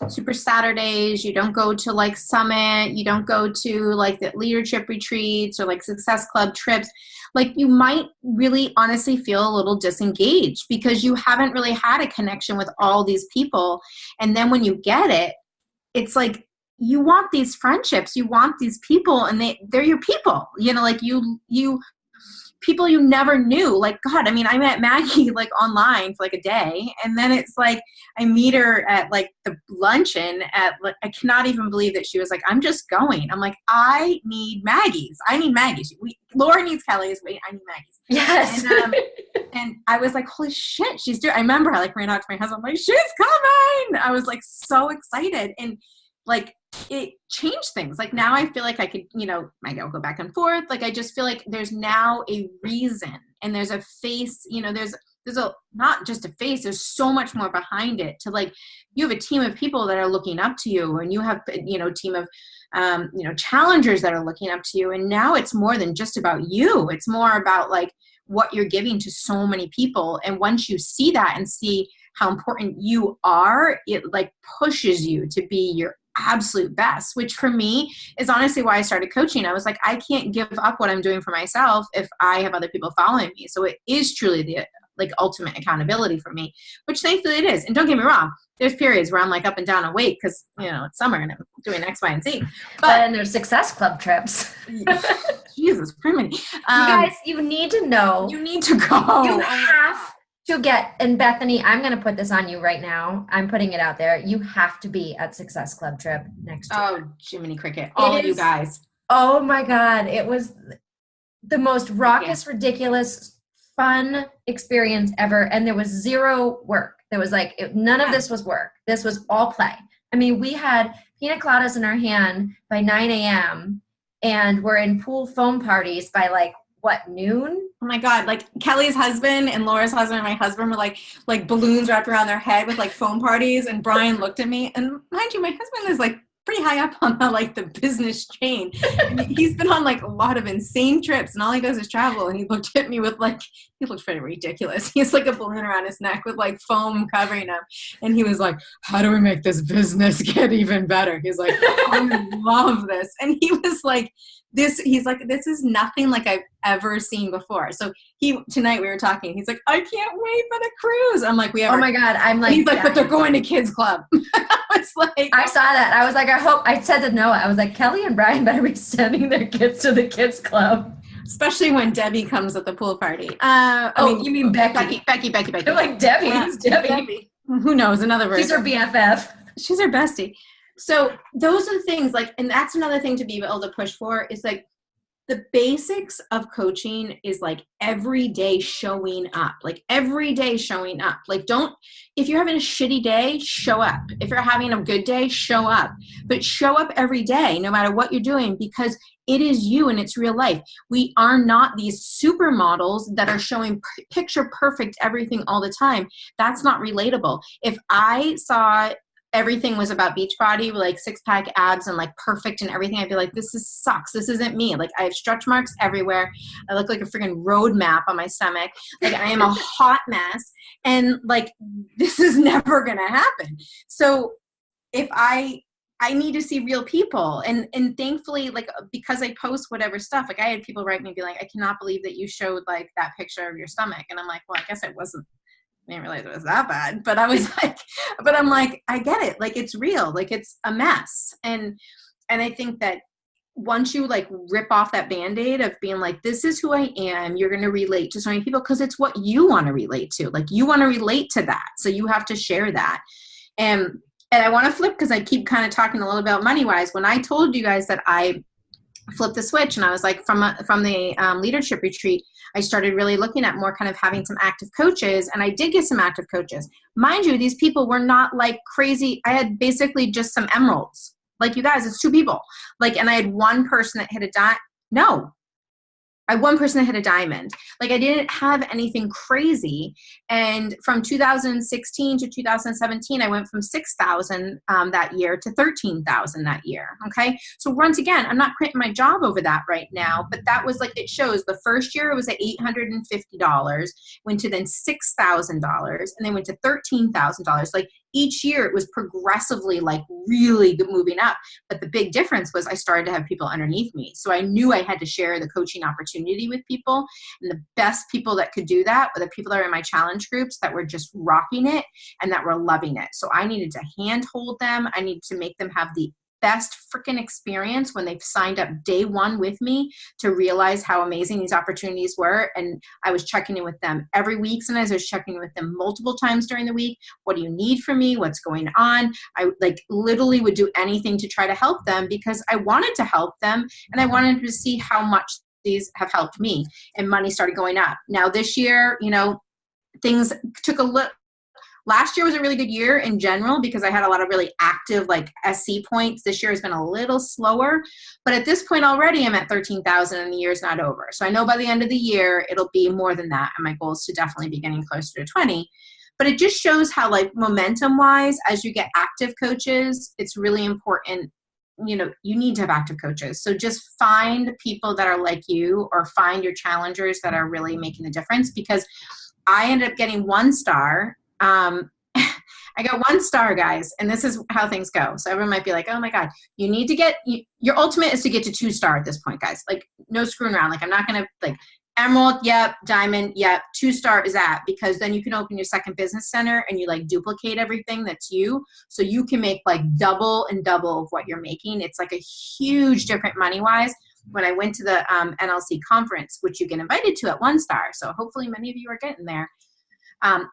Super Saturdays, you don't go to like Summit, you don't go to like the leadership retreats or like Success Club trips, like you might really honestly feel a little disengaged because you haven't really had a connection with all these people. And then when you get it, it's like you want these friendships, you want these people, and they're your people, like you people you never knew. Like, God, I mean, I met Maggie like online for like a day, and then it's like I meet her at like the luncheon at like, I cannot even believe that she was like, I'm just going. I'm like, I need Maggie's. Laura needs Kelly's. Wait, I need Maggie's. Yes. And I was like, holy shit, she's doing. I remember I like ran out to my husband, I'm like, she's coming. I was like so excited, and like it changed things. Like now I feel like I could, maybe I'll go back and forth. Like I just feel like there's now a reason, and there's a face, there's a, not just a face, there's so much more behind it to like, you have a team of people that are looking up to you, and you have, a team of, challengers that are looking up to you. And now it's more than just about you. It's more about like what you're giving to so many people. And once you see that and see how important you are, it like pushes you to be your absolute best, which for me is honestly why I started coaching. I was like, I can't give up what I'm doing for myself if I have other people following me. So it is truly the like ultimate accountability for me, which thankfully it is. And don't get me wrong, there's periods where I'm like up and down on weight because, it's summer and I'm doing X, Y, and Z. But and there's Success Club trips. Jesus, Primini. You guys, you need to know. You need to go. You have to get, and Bethany, I'm going to put this on you right now. I'm putting it out there. You have to be at Success Club trip next year. Oh, Jiminy Cricket. All of you guys. Oh my God. It was the most raucous, ridiculous, fun experience ever. And there was zero work. There was like, none of this was work. This was all play. I mean, we had pina coladas in our hand by 9 a.m. and we're in pool foam parties by like, noon? Oh my God, like Kelly's husband and Laura's husband and my husband were like balloons wrapped around their head with like foam parties. And Brian looked at me, and mind you, my husband is like pretty high up on the business chain. And he's been on like a lot of insane trips, and all he does is travel. And he looked at me with like, he looked pretty ridiculous. He has like a balloon around his neck with like foam covering him. And he was like, how do we make this business get even better? He's like, I love this. And he was like, he's like, this is nothing like I've ever seen before. So tonight we were talking, he's like, I can't wait for the cruise. I'm like, oh my God. I'm like, he's like, but they're going to kids club. I was like, I saw that. I was like, I said to Noah, I was like, Kelly and Brian better be sending their kids to the kids club. Especially when Debbie comes at the pool party. You mean Becky? Becky. They're like, Debbie. Who's Debbie? Who knows? Another version. She's her BFF. She's her bestie. So those are the things like, and that's another thing to be able to push for is like the basics of coaching is like every day showing up, like if you're having a shitty day, show up. If you're having a good day, show up, but show up every day, no matter what you're doing, because it is you and it's real life. We are not these supermodels that are showing picture perfect everything all the time. That's not relatable. If I saw everything was about Beachbody with like 6-pack abs and like perfect and everything, I'd be like, sucks. This isn't me. Like I have stretch marks everywhere. I look like a freaking road map on my stomach. Like I am a hot mess. And like, this is never going to happen. So if I need to see real people. And thankfully, like, because I post whatever stuff, like I had people write me and be like, I cannot believe that you showed like that picture of your stomach. And I'm like, well, I guess it wasn't. I didn't realize it was that bad, but I'm like, I get it. Like, it's real. Like, it's a mess. And I think that once you like rip off that Band-Aid of being like, this is who I am, you're going to relate to so many people because it's what you want to relate to. Like you want to relate to that. So you have to share that. And I want to flip because I keep kind of talking a little about money-wise. When I told you guys that I flipped the switch and I was like, from the leadership retreat, I started really looking at more kind of having some active coaches. And I did get some active coaches. Mind you, these people were not like crazy. I had basically just some emeralds. Like you guys, it's 2 people. Like, and I had one person that hit a I had one person that hit a diamond. Like I didn't have anything crazy. And from 2016 to 2017, I went from 6,000 that year to 13,000 that year. Okay. So once again, I'm not quitting my job over that right now, but that was like, it shows the first year it was at $850, went to then $6,000 and then went to $13,000. Like each year it was progressively like really moving up. But the big difference was I started to have people underneath me. So I knew I had to share the coaching opportunity with people. And the best people that could do that were the people that are in my challenge groups that were just rocking it and that were loving it. So I needed to handhold them. I needed to make them have the best freaking experience when they've signed up day one with me to realize how amazing these opportunities were. And I was checking in with them every week. Sometimes I was checking in with them multiple times during the week. What do you need from me? What's going on? I like literally would do anything to try to help them because I wanted to help them and I wanted to see how much these have helped me, and money started going up. Now this year, you know, things took a look. Last year was a really good year in general because I had a lot of really active like SC points. This year has been a little slower, but at this point already I'm at 13,000 and the year's not over. So I know by the end of the year, it'll be more than that. And my goal is to definitely be getting closer to 20. But it just shows how like momentum wise, as you get active coaches, it's really important. You know, you need to have active coaches. So just find people that are like you or find your challengers that are really making the difference, because I ended up getting 1 star. I got 1 star, guys, and this is how things go. So everyone might be like, oh my God, you need to get, your ultimate is to get to 2 star at this point, guys. Like no screwing around. Like I'm not going to like emerald. Yep. Diamond. Yep. 2 star is that, because then you can open your second business center and you like duplicate everything that's you. So you can make like double and double of what you're making. It's like a huge different money wise. When I went to the NLC conference, which you get invited to at 1 star. So hopefully many of you are getting there.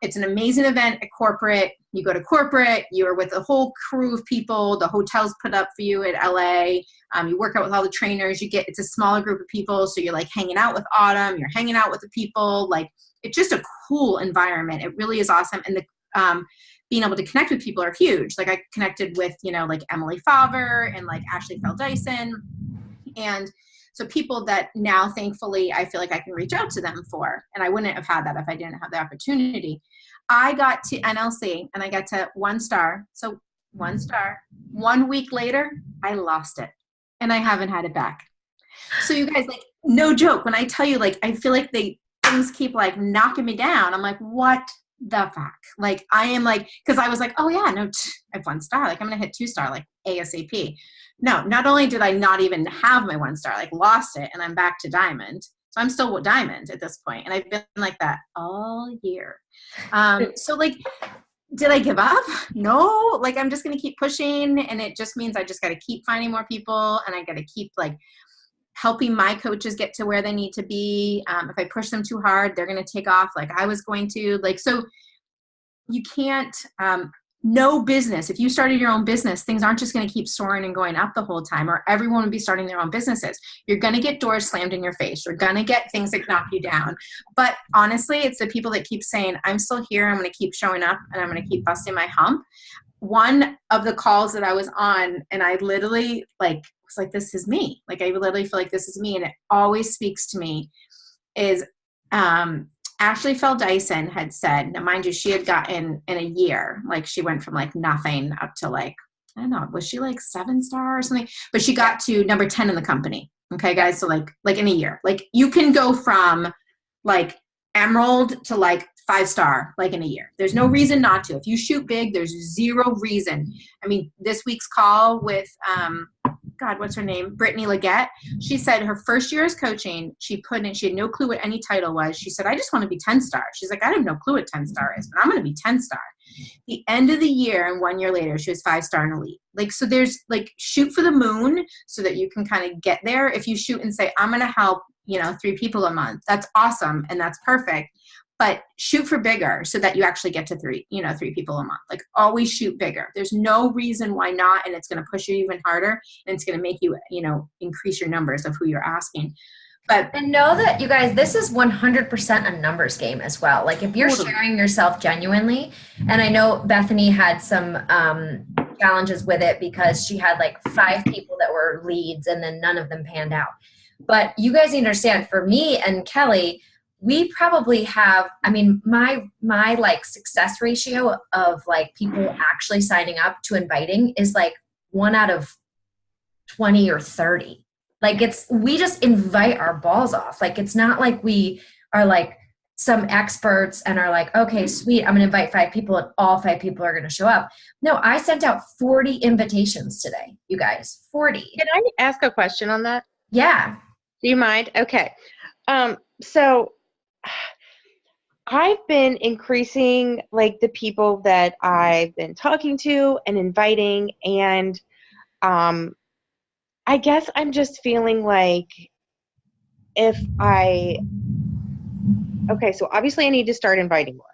It's an amazing event at corporate. You go to corporate, you're with a whole crew of people, the hotel's put up for you at LA. You work out with all the trainers, it's a smaller group of people. So you're like hanging out with Autumn, you're hanging out with the people. Like it's just a cool environment. It really is awesome. And the, being able to connect with people are huge. Like I connected with, you know, like Emily Favre and like Ashley Fell-Dyson. And so people that now, thankfully, I feel like I can reach out to them for, and I wouldn't have had that if I didn't have the opportunity. I got to NLC and I got to 1 star. So 1 star. 1 week later, I lost it and I haven't had it back. So you guys, like, no joke. When I tell you, like, I feel like things keep like knocking me down. I'm like, what the fuck? Like, I am like, cause I was like, oh yeah, no, I have 1 star. Like I'm going to hit 2 star, like ASAP. No, not only did I not even have my 1 star, like lost it and I'm back to diamond. So I'm still diamond at this point. And I've been like that all year. So like, did I give up? No, like I'm just going to keep pushing. And it just means I just got to keep finding more people and I got to keep like helping my coaches get to where they need to be. If I push them too hard, they're going to take off like I was going to. Like, so you can't, no business. If you started your own business, things aren't just going to keep soaring and going up the whole time, or everyone would be starting their own businesses. You're going to get doors slammed in your face. You're going to get things that knock you down. But honestly, it's the people that keep saying, I'm still here. I'm going to keep showing up and I'm going to keep busting my hump. One of the calls that I was on, and I literally was like, this is me. Like, I literally feel like this is me. And it always speaks to me is, Ashley Fell-Dyson had said, now mind you, she had gotten in a year, like she went from like nothing up to like, I don't know, was she like 7 star or something? But she got to number 10 in the company. Okay, guys. So like in a year, like you can go from like emerald to like 5 star, like in a year. There's no reason not to. If you shoot big, there's 0 reason. I mean, this week's call with, God, what's her name? Brittany Leggett. She said her first year as coaching, she had no clue what any title was. She said, I just want to be 10 star. She's like, I have no clue what 10 star is, but I'm going to be 10 star. The end of the year and 1 year later, she was 5-star and elite. Like, so there's like, shoot for the moon so that you can kind of get there. If you shoot and say, I'm going to help, 3 people a month, that's awesome. And that's perfect. But shoot for bigger so that you actually get to 3 people a month. Like, always shoot bigger. There's no reason why not. And it's going to push you even harder. And it's going to make you, increase your numbers of who you're asking. And know that, you guys, this is 100% a numbers game as well. Like, if you're sharing yourself genuinely, and I know Bethany had some challenges with it because she had like 5 people that were leads and then none of them panned out. But you guys understand, for me and Kelly, we probably have, my like success ratio of like people actually signing up to inviting is like 1 out of 20 or 30. Like, we just invite our balls off. Like, it's not like we are like some experts and are like, okay, sweet, I'm going to invite 5 people and all 5 people are going to show up. No, I sent out 40 invitations today, you guys, 40. Can I ask a question on that? Yeah. Do you mind? Okay. So I've been increasing like the people that I've been talking to and inviting, and I guess I'm just feeling like so obviously I need to start inviting more,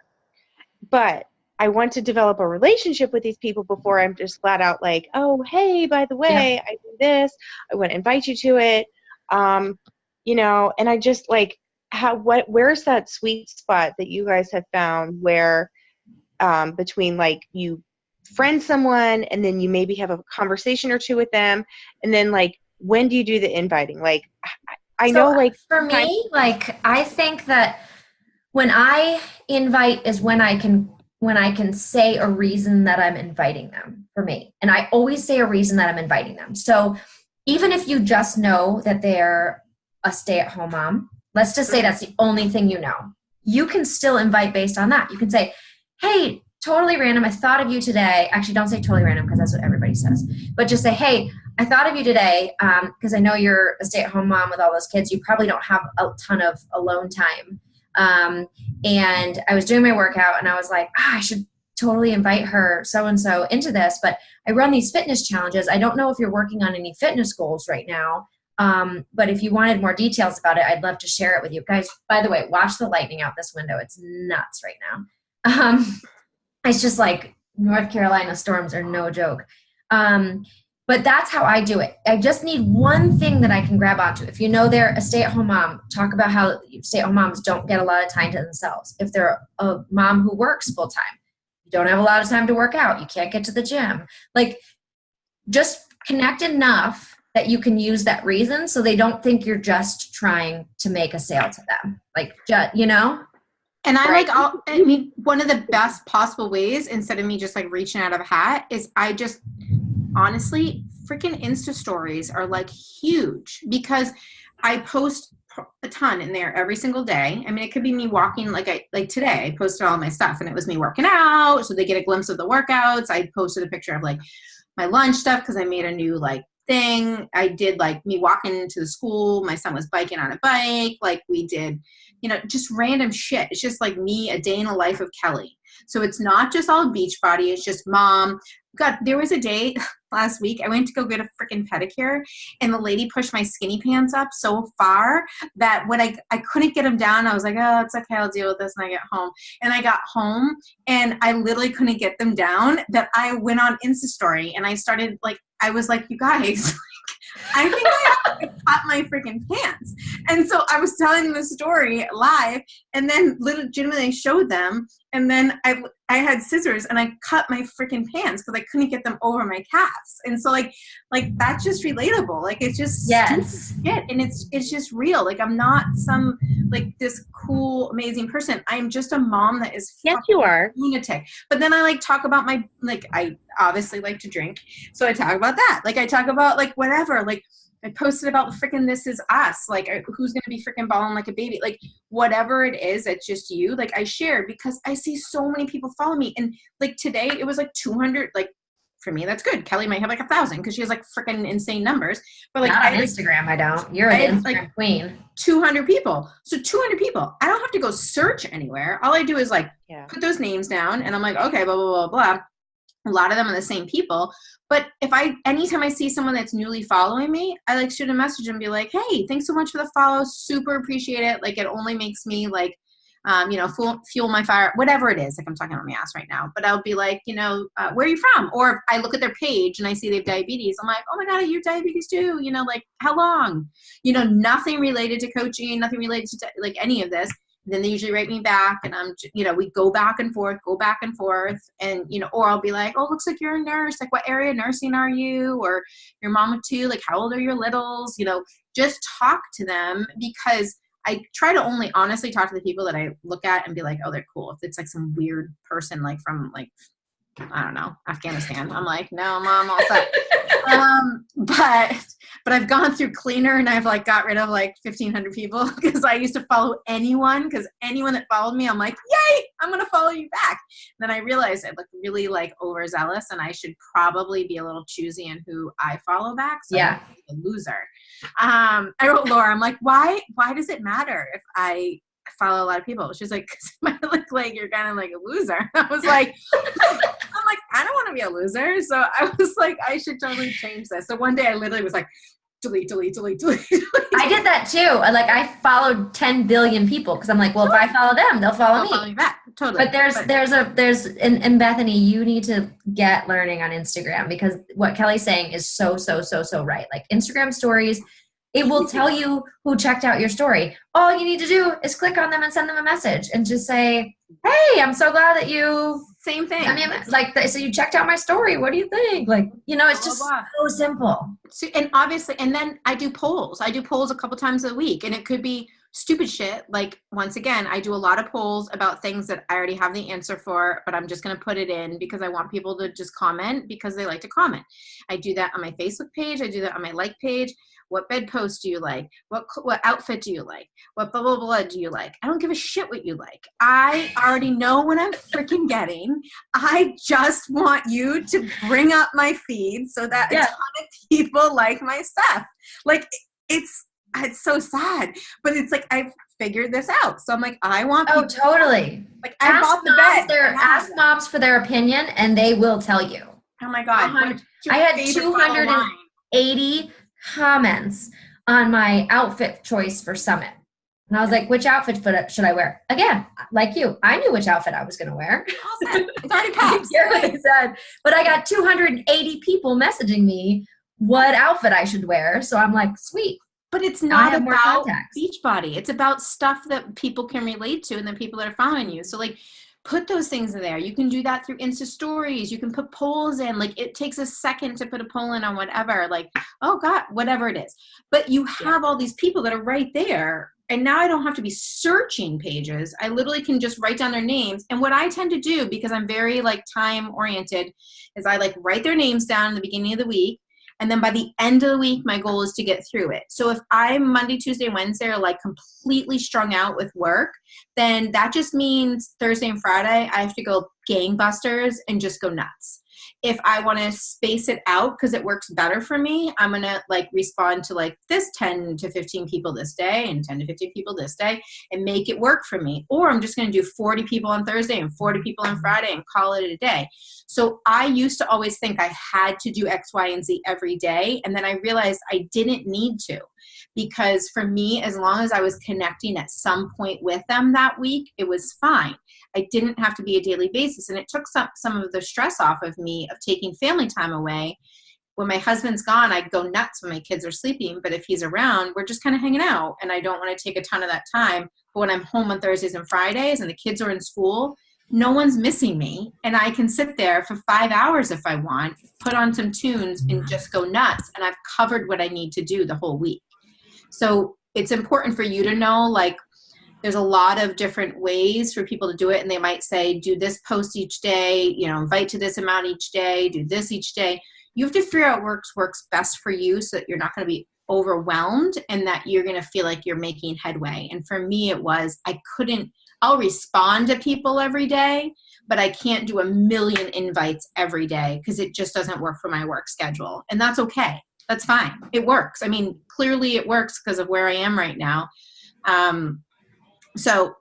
but I want to develop a relationship with these people before I'm just flat out like, oh, hey, by the way, I do this, I want to invite you to it, and I just like, where's that sweet spot that you guys have found where between like you friend someone and then you maybe have a conversation or 2 with them, and then like, when do you do the inviting? Like, I know, like, for me, like, I think that when I invite is when I can say a reason that I'm inviting them, for me. And I always say a reason that I'm inviting them. So even if you just know that they're a stay-at-home mom, let's just say that's the only thing you know, you can still invite based on that. You can say, hey, totally random, I thought of you today. Actually, don't say totally random because that's what everybody says. But just say, hey, I thought of you today because I know you're a stay-at-home mom with all those kids. You probably don't have a ton of alone time. And I was doing my workout and I was like, I should totally invite her so-and-so into this. But I run these fitness challenges. I don't know if you're working on any fitness goals right now. But if you wanted more details about it, I'd love to share it with you. Guys, by the way, watch the lightning out this window. It's nuts right now. It's just like North Carolina storms are no joke. But that's how I do it. I just need one thing that I can grab onto. If you know they're a stay-at-home mom, talk about how stay-at-home moms don't get a lot of time to themselves. If they're a mom who works full-time, you don't have a lot of time to work out. You can't get to the gym. Like, just connect enough that you can use that reason so they don't think you're just trying to make a sale to them. Like, And one of the best possible ways, instead of me just like reaching out of a hat, is I just honestly, freaking Insta stories are like huge because I post a ton in there every single day. I mean, it could be me walking, like today I posted all my stuff and it was me working out. So they get a glimpse of the workouts. I posted a picture of like my lunch stuff because I made a new like thing. I did like me walking to the school. My son was biking on a bike. Like we did, just random shit. It's just like me, a day in the life of Kelly. So it's not just all beach body. It's just mom. God, there was a day last week I went to go get a freaking pedicure and the lady pushed my skinny pants up so far that when I couldn't get them down, I was like, oh, it's okay. I'll deal with this when I get home. And I got home and I literally couldn't get them down that I went on Insta story and I started like, I was like, you guys, I think I have to cut my freaking pants. And so I was telling the story live and then legitimately I showed them. And then I had scissors and I cut my freaking pants because I couldn't get them over my calves. And so like that's just relatable. Like it's just shit. And it's just real. Like I'm not some like this cool, amazing person. I'm just a mom that is you are lunatic. But then I like talk about I obviously like to drink. So I talk about that. Like I talk about like whatever, like I posted about freaking This Is Us, like who's going to be freaking balling like a baby, like whatever it is, it's just you. Like I share because I see so many people follow me. And like today it was like 200, like for me, that's good. Kelly might have like 1,000 because she has like freaking insane numbers. But like, not on Instagram, I don't. You're the Instagram like queen. 200 people. So 200 people. I don't have to go search anywhere. All I do is like put those names down, and I'm like, okay, blah, blah, blah, blah. A lot of them are the same people. But anytime I see someone that's newly following me, I like shoot a message and be like, hey, thanks so much for the follow. Super appreciate it. Like, it only makes me like, fuel my fire, whatever it is. Like, I'm talking on my ass right now, but I'll be like, where are you from? Or if I look at their page and I see they have diabetes, I'm like, oh my God, you have diabetes too. Like, how long? Nothing related to coaching, nothing related to like any of this. Then they usually write me back, and we go back and forth, and, or I'll be like, oh, looks like you're a nurse. Like, what area of nursing are you? Or your mom of two, like, how old are your littles? Just talk to them, because I try to only honestly talk to the people that I look at and be like, oh, they're cool. If it's like some weird person, like from like, I don't know, Afghanistan, I'm like, no, mom, all set. But I've gone through cleaner, and I've like got rid of like 1,500 people, because I used to follow anyone, because anyone that followed me, I'm like, yay, I'm going to follow you back. And then I realized I look really like overzealous, and I should probably be a little choosy in who I follow back. So I'm a loser. I wrote Laura, I'm like, why does it matter if I follow a lot of people? She's like, because I look like you're kind of like a loser. I was like, I don't want to be a loser. So I was like, I should totally change this. So one day I literally was like, delete. I did that too. Like, I followed 10 billion people, because I'm like, well, if I follow them, they'll follow me. Follow me back. Totally. But and Bethany, you need to get learning on Instagram, because what Kelly's saying is so right. Like, Instagram stories, it will tell you who checked out your story. All you need to do is click on them and send them a message and just say, hey, I'm so glad that you... Same thing. I mean, like, so you checked out my story. What do you think? Like, it's just so simple. So, and obviously, and then I do polls. I do polls a couple times a week, and it could be stupid shit. Like, once again, I do a lot of polls about things that I already have the answer for, but I'm just going to put it in because I want people to just comment, because they like to comment. I do that on my Facebook page. I do that on my like page. What bedpost do you like? What outfit do you like? What blah, blah, blah do you like? I don't give a shit what you like. I already know what I'm freaking getting. I just want you to bring up my feed so that a ton of people like my stuff. Like, it's so sad, but it's like, I've figured this out. So I'm like, I want people. Oh, totally. Like, I bought the bed. Ask moms for their opinion, and they will tell you. Oh my God. I had 280 comments on my outfit choice for Summit. And I was like, which outfit should I wear? Again, like you, I knew which outfit I was going to wear. It's already passed. I said, but I got 280 people messaging me what outfit I should wear. So I'm like, sweet. But it's not about Beachbody. It's about stuff that people can relate to, and the people that are following you. So like, put those things in there. You can do that through Insta stories. You can put polls in. Like, it takes a second to put a poll in on whatever, like, oh God, whatever it is. But you have all these people that are right there. And now I don't have to be searching pages. I literally can just write down their names. And what I tend to do, because I'm very like time oriented, is I like write their names down in the beginning of the week. And then by the end of the week, my goal is to get through it. So if I'm Monday, Tuesday, Wednesday are like completely strung out with work, then that just means Thursday and Friday, I have to go gangbusters and just go nuts. If I want to space it out because it works better for me, I'm going to like respond to like this 10 to 15 people this day and 10 to 15 people this day and make it work for me. Or I'm just going to do 40 people on Thursday and 40 people on Friday and call it a day. So I used to always think I had to do X, Y, and Z every day. And then I realized I didn't need to, because for me, as long as I was connecting at some point with them that week, it was fine. I didn't have to be a daily basis. And it took some of the stress off of me of taking family time away. When my husband's gone, I go nuts when my kids are sleeping. But if he's around, we're just kind of hanging out. And I don't want to take a ton of that time. But when I'm home on Thursdays and Fridays and the kids are in school, no one's missing me. And I can sit there for 5 hours if I want, put on some tunes and just go nuts. And I've covered what I need to do the whole week. So it's important for you to know, like, there's a lot of different ways for people to do it. And they might say, do this post each day, invite to this amount each day, do this each day. You have to figure out what works best for you so that you're not going to be overwhelmed and that you're going to feel like you're making headway. And for me, it was, I I'll respond to people every day, but I can't do a million invites every day because it just doesn't work for my work schedule. And that's okay. That's fine. It works. I mean, clearly it works because of where I am right now. So,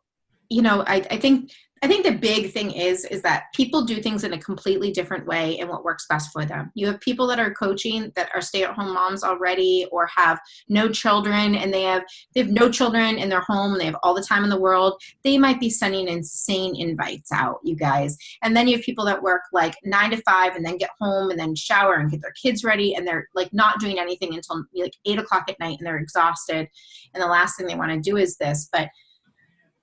you know, I think the big thing is that people do things in a completely different way and what works best for them. You have people that are coaching that are stay-at-home moms already or have no children, and they have no children in their home and they have all the time in the world. They might be sending insane invites out, you guys. And then you have people that work like 9 to 5 and then get home and then shower and get their kids ready, and they're like not doing anything until like 8 o'clock at night and they're exhausted. And the last thing they want to do is this. But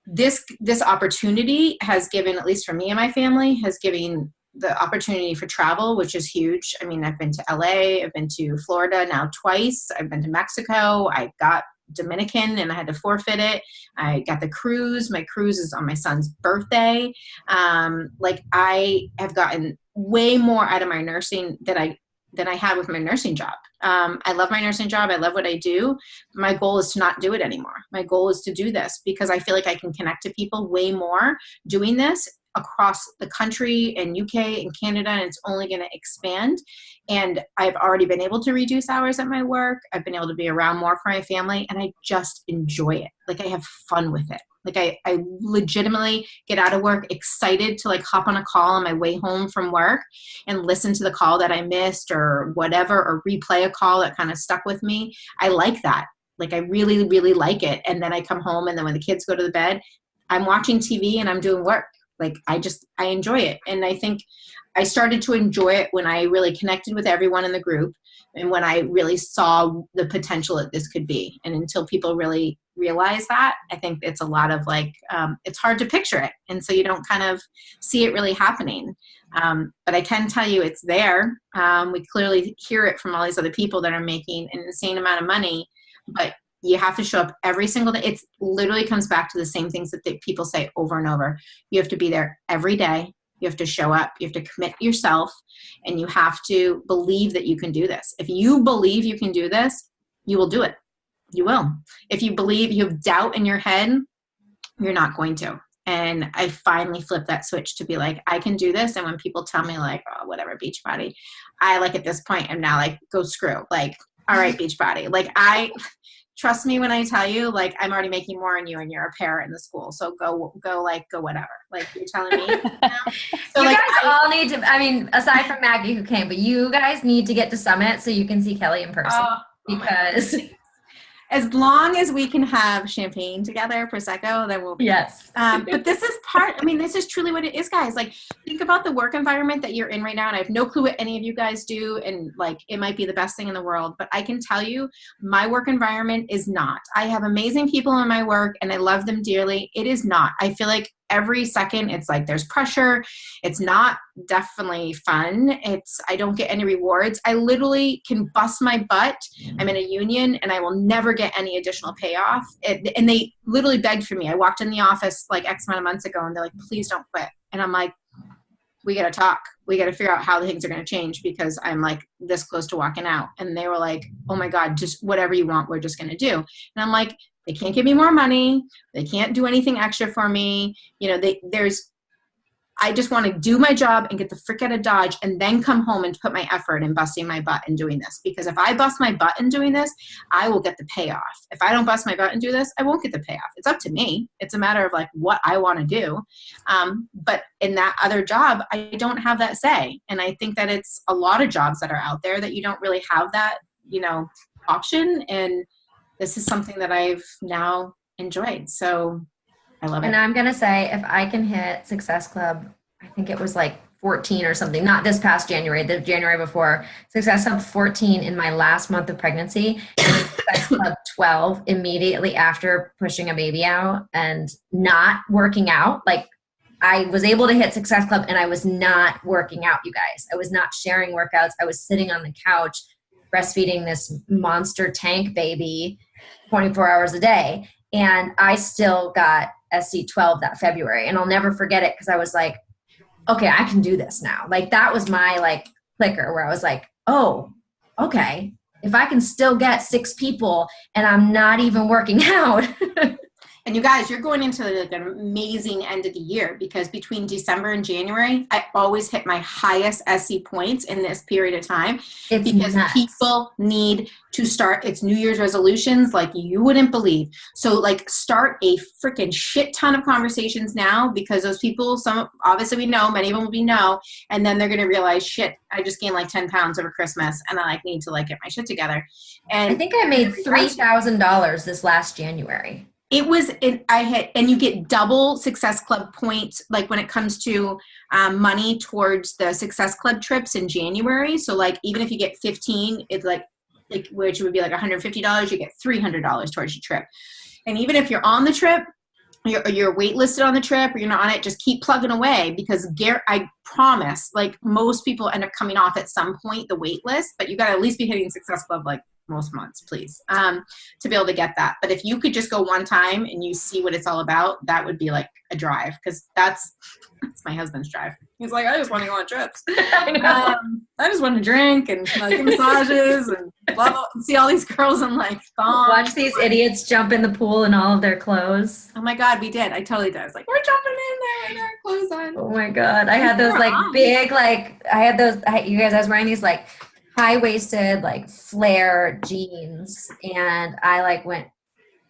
this opportunity has given, at least for me and my family, has given the opportunity for travel, which is huge. I mean, I've been to LA, I've been to Florida now twice, I've been to Mexico, I got Dominican and I had to forfeit it. I got the cruise. My cruise is on my son's birthday. Like I have gotten way more out of my nursing than I had with my nursing job. I love my nursing job. I love what I do. My goal is to not do it anymore. My goal is to do this because I feel like I can connect to people way more doing this across the country and UK and Canada, and it's only going to expand. And I've already been able to reduce hours at my work. I've been able to be around more for my family, and I just enjoy it. Like I have fun with it. Like I legitimately get out of work excited to like hop on a call on my way home from work and listen to the call that I missed or whatever, or replay a call that kind of stuck with me. I like that. Like I really, really like it. And then I come home, and then when the kids go to the bed, I'm watching TV and I'm doing work. Like I enjoy it. And I think I started to enjoy it when I really connected with everyone in the group and when I really saw the potential that this could be. And until people really realize that, I think it's a lot of like, it's hard to picture it. And so you don't kind of see it really happening. But I can tell you it's there. We clearly hear it from all these other people that are making an insane amount of money, but you have to show up every single day. It literally comes back to the same things that people say over and over. You have to be there every day. You have to show up. You have to commit yourself, and you have to believe that you can do this. If you believe you can do this, you will do it. You will. If you believe you have doubt in your head, you're not going to. And I finally flipped that switch to be like, I can do this. And when people tell me like, oh, whatever, beach body, I like at this point am now like, go screw. Like, all right, beach body. Like trust me when I tell you, like, I'm already making more than you and you're a parent in the school. So go whatever. Like you're telling me. So you like, guys all need to, I mean, aside from Maggie who came, but you guys need to get to Summit so you can see Kelly in person. Because as long as we can have champagne together, Prosecco, then we'll be. Yes. But this is this is truly what it is, guys. Like, think about the work environment that you're in right now. And I have no clue what any of you guys do. And like, it might be the best thing in the world, but I can tell you my work environment is not. I have amazing people in my work and I love them dearly. It is not. I feel like every second it's like there's pressure. It's not definitely fun. I don't get any rewards. I literally can bust my butt. I'm in a union and I will never get any additional payoff. And they literally begged for me. I walked in the office like X amount of months ago and they're like, please don't quit. And I'm like, we got to talk. We got to figure out how the things are going to change because I'm like this close to walking out. And they were like, oh my God, just whatever you want, we're just going to do. And I'm like, they can't give me more money. They can't do anything extra for me. You know, I just want to do my job and get the frick out of Dodge and then come home and put my effort in busting my butt and doing this. Because if I bust my butt in doing this, I will get the payoff. If I don't bust my butt and do this, I won't get the payoff. It's up to me. It's a matter of like what I want to do. But in that other job, I don't have that say. And I think that it's a lot of jobs that are out there that you don't really have that, option. And this is something that I've now enjoyed. So I love it. And I'm going to say, if I can hit Success Club, I think it was like 14 or something, not this past January, the January before, Success Club 14 in my last month of pregnancy, and Success Club 12 immediately after pushing a baby out and not working out. Like I was able to hit Success Club and I was not working out, you guys. I was not sharing workouts. I was sitting on the couch breastfeeding this monster tank baby 24 hours a day. And I still got SC12 that February. And I'll never forget it because I was like, okay, I can do this now. Like that was my like clicker where I was like, oh, okay. If I can still get 6 people and I'm not even working out. And you guys, you're going into like an amazing end of the year, because between December and January, I always hit my highest SC points in this period of time, It's because nuts. people need to start its New Year's resolutions like you wouldn't believe. So like start a freaking shit ton of conversations now, because those people, some obviously we know, many of them will be no, and then they're going to realize, shit, I just gained like 10 pounds over Christmas and I like need to like get my shit together. And I think I made $3,000 this last January. It was, and you get double Success Club points, like when it comes to money towards the Success Club trips in January. So like, even if you get 15, it's like which would be like $150, you get $300 towards your trip. And even if you're on the trip, you're waitlisted on the trip, or you're not on it, just keep plugging away, because I promise, like most people end up coming off at some point the wait list, but you got to at least be hitting Success Club like most months, please, to be able to get that. But if you could just go one time and you see what it's all about, that would be like a drive, because that's my husband's drive. He's like, I just want to go on trips. I just want to drink and like get massages and blah, blah, and see all these girls and like thongs. Watch these idiots jump in the pool in all of their clothes. Oh my God, we did. I totally did. I was like, we're jumping in there with our clothes on. Oh my God. I had those like big, like you guys, I was wearing these like high-waisted like flare jeans, and I like went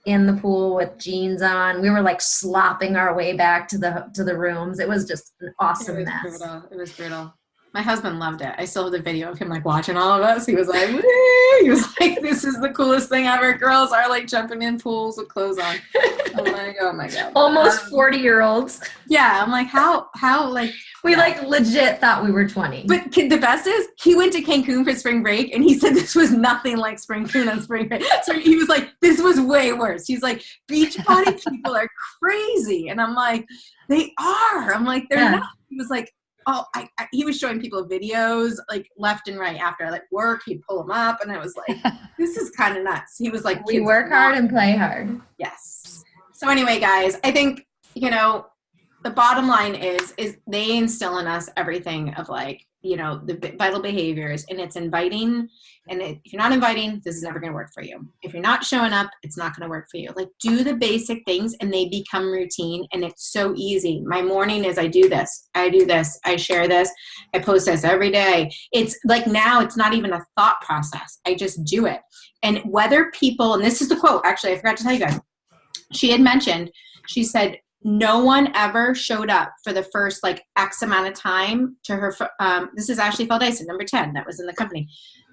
in the pool with jeans on. We were like slopping our way back to the rooms. It was just an awesome mess. It was brutal. My husband loved it. I still have the video of him like watching all of us. He was like, woo! He was like, this is the coolest thing ever. Girls are like jumping in pools with clothes on. I'm like, oh my God. Almost 40-year-olds. Yeah. I'm like, how like. We like legit thought we were 20. But the best is he went to Cancun for spring break, and he said this was nothing like Cancun on spring break. So he was like, this was way worse. He's like, beach body people are crazy. And I'm like, they are. I'm like, they're not. He was like, oh, he was showing people videos like left and right after like work. He'd pull them up, and I was like, this is kind of nuts. He was like, we work hard and play hard. Yes. So anyway, guys, I think, the bottom line is they instill in us everything of like, the vital behaviors, and it's inviting. And if you're not inviting, this is never going to work for you. If you're not showing up, it's not going to work for you. Like, do the basic things and they become routine, and it's so easy. My morning is I do this, I share this, I post this every day. It's like, now it's not even a thought process. I just do it. And whether people, and this is the quote, actually, I forgot to tell you guys, she had mentioned, she said, no one ever showed up for the first like X amount of time to her. This is Ashley Feldyson, number 10, that was in the company.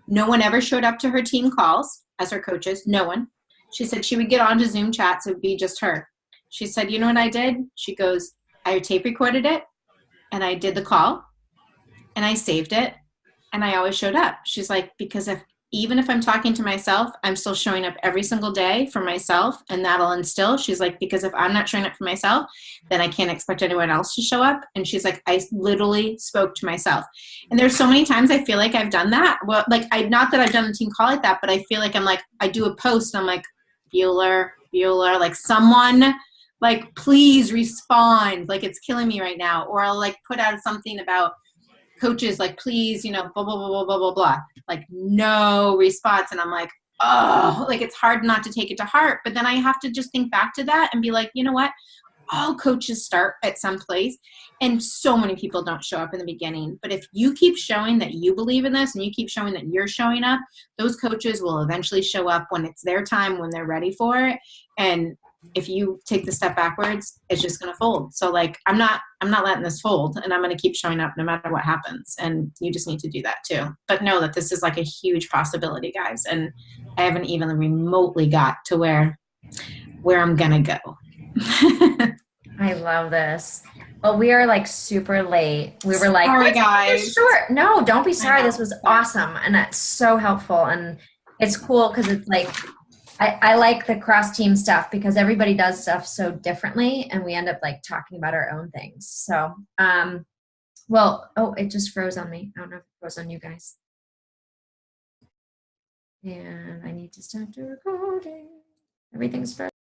No one ever showed up to her team calls as her coaches. No one. She said she would get onto Zoom chats. It would be just her. She said, you know what I did? She goes, I tape recorded it, and I did the call, and I saved it, and I always showed up. She's like, because even if I'm talking to myself, I'm still showing up every single day for myself, and that'll instill. She's like, because if I'm not showing up for myself, then I can't expect anyone else to show up. And she's like, I literally spoke to myself. And there's so many times I feel like I've done that. Well, like, not that I've done a team call like that, but I feel like I'm like, I do a post and I'm like, Bueller, like someone, like, please respond. Like, it's killing me right now. Or I'll like put out something about coaches, like, please, blah, blah, blah, blah, blah, blah, blah. Like, no response. And I'm like, oh, like, it's hard not to take it to heart. But then I have to just think back to that and be like, you know what? All coaches start at some place, and so many people don't show up in the beginning. But if you keep showing that you believe in this, and you keep showing that you're showing up, those coaches will eventually show up when it's their time, when they're ready for it. And if you take the step backwards, it's just going to fold. So like, I'm not letting this fold, and I'm going to keep showing up no matter what happens. And you just need to do that too. But know that this is like a huge possibility, guys. And I haven't even remotely got to where I'm going to go. I love this. Well, we are like super late. We were like, sorry, guys. Short. No, don't be sorry. This was awesome. And that's so helpful. And it's cool because it's like, I like the cross team stuff because everybody does stuff so differently, and we end up like talking about our own things. So, it just froze on me. I don't know if it froze on you guys. And I need to stop the recording. Everything's frozen.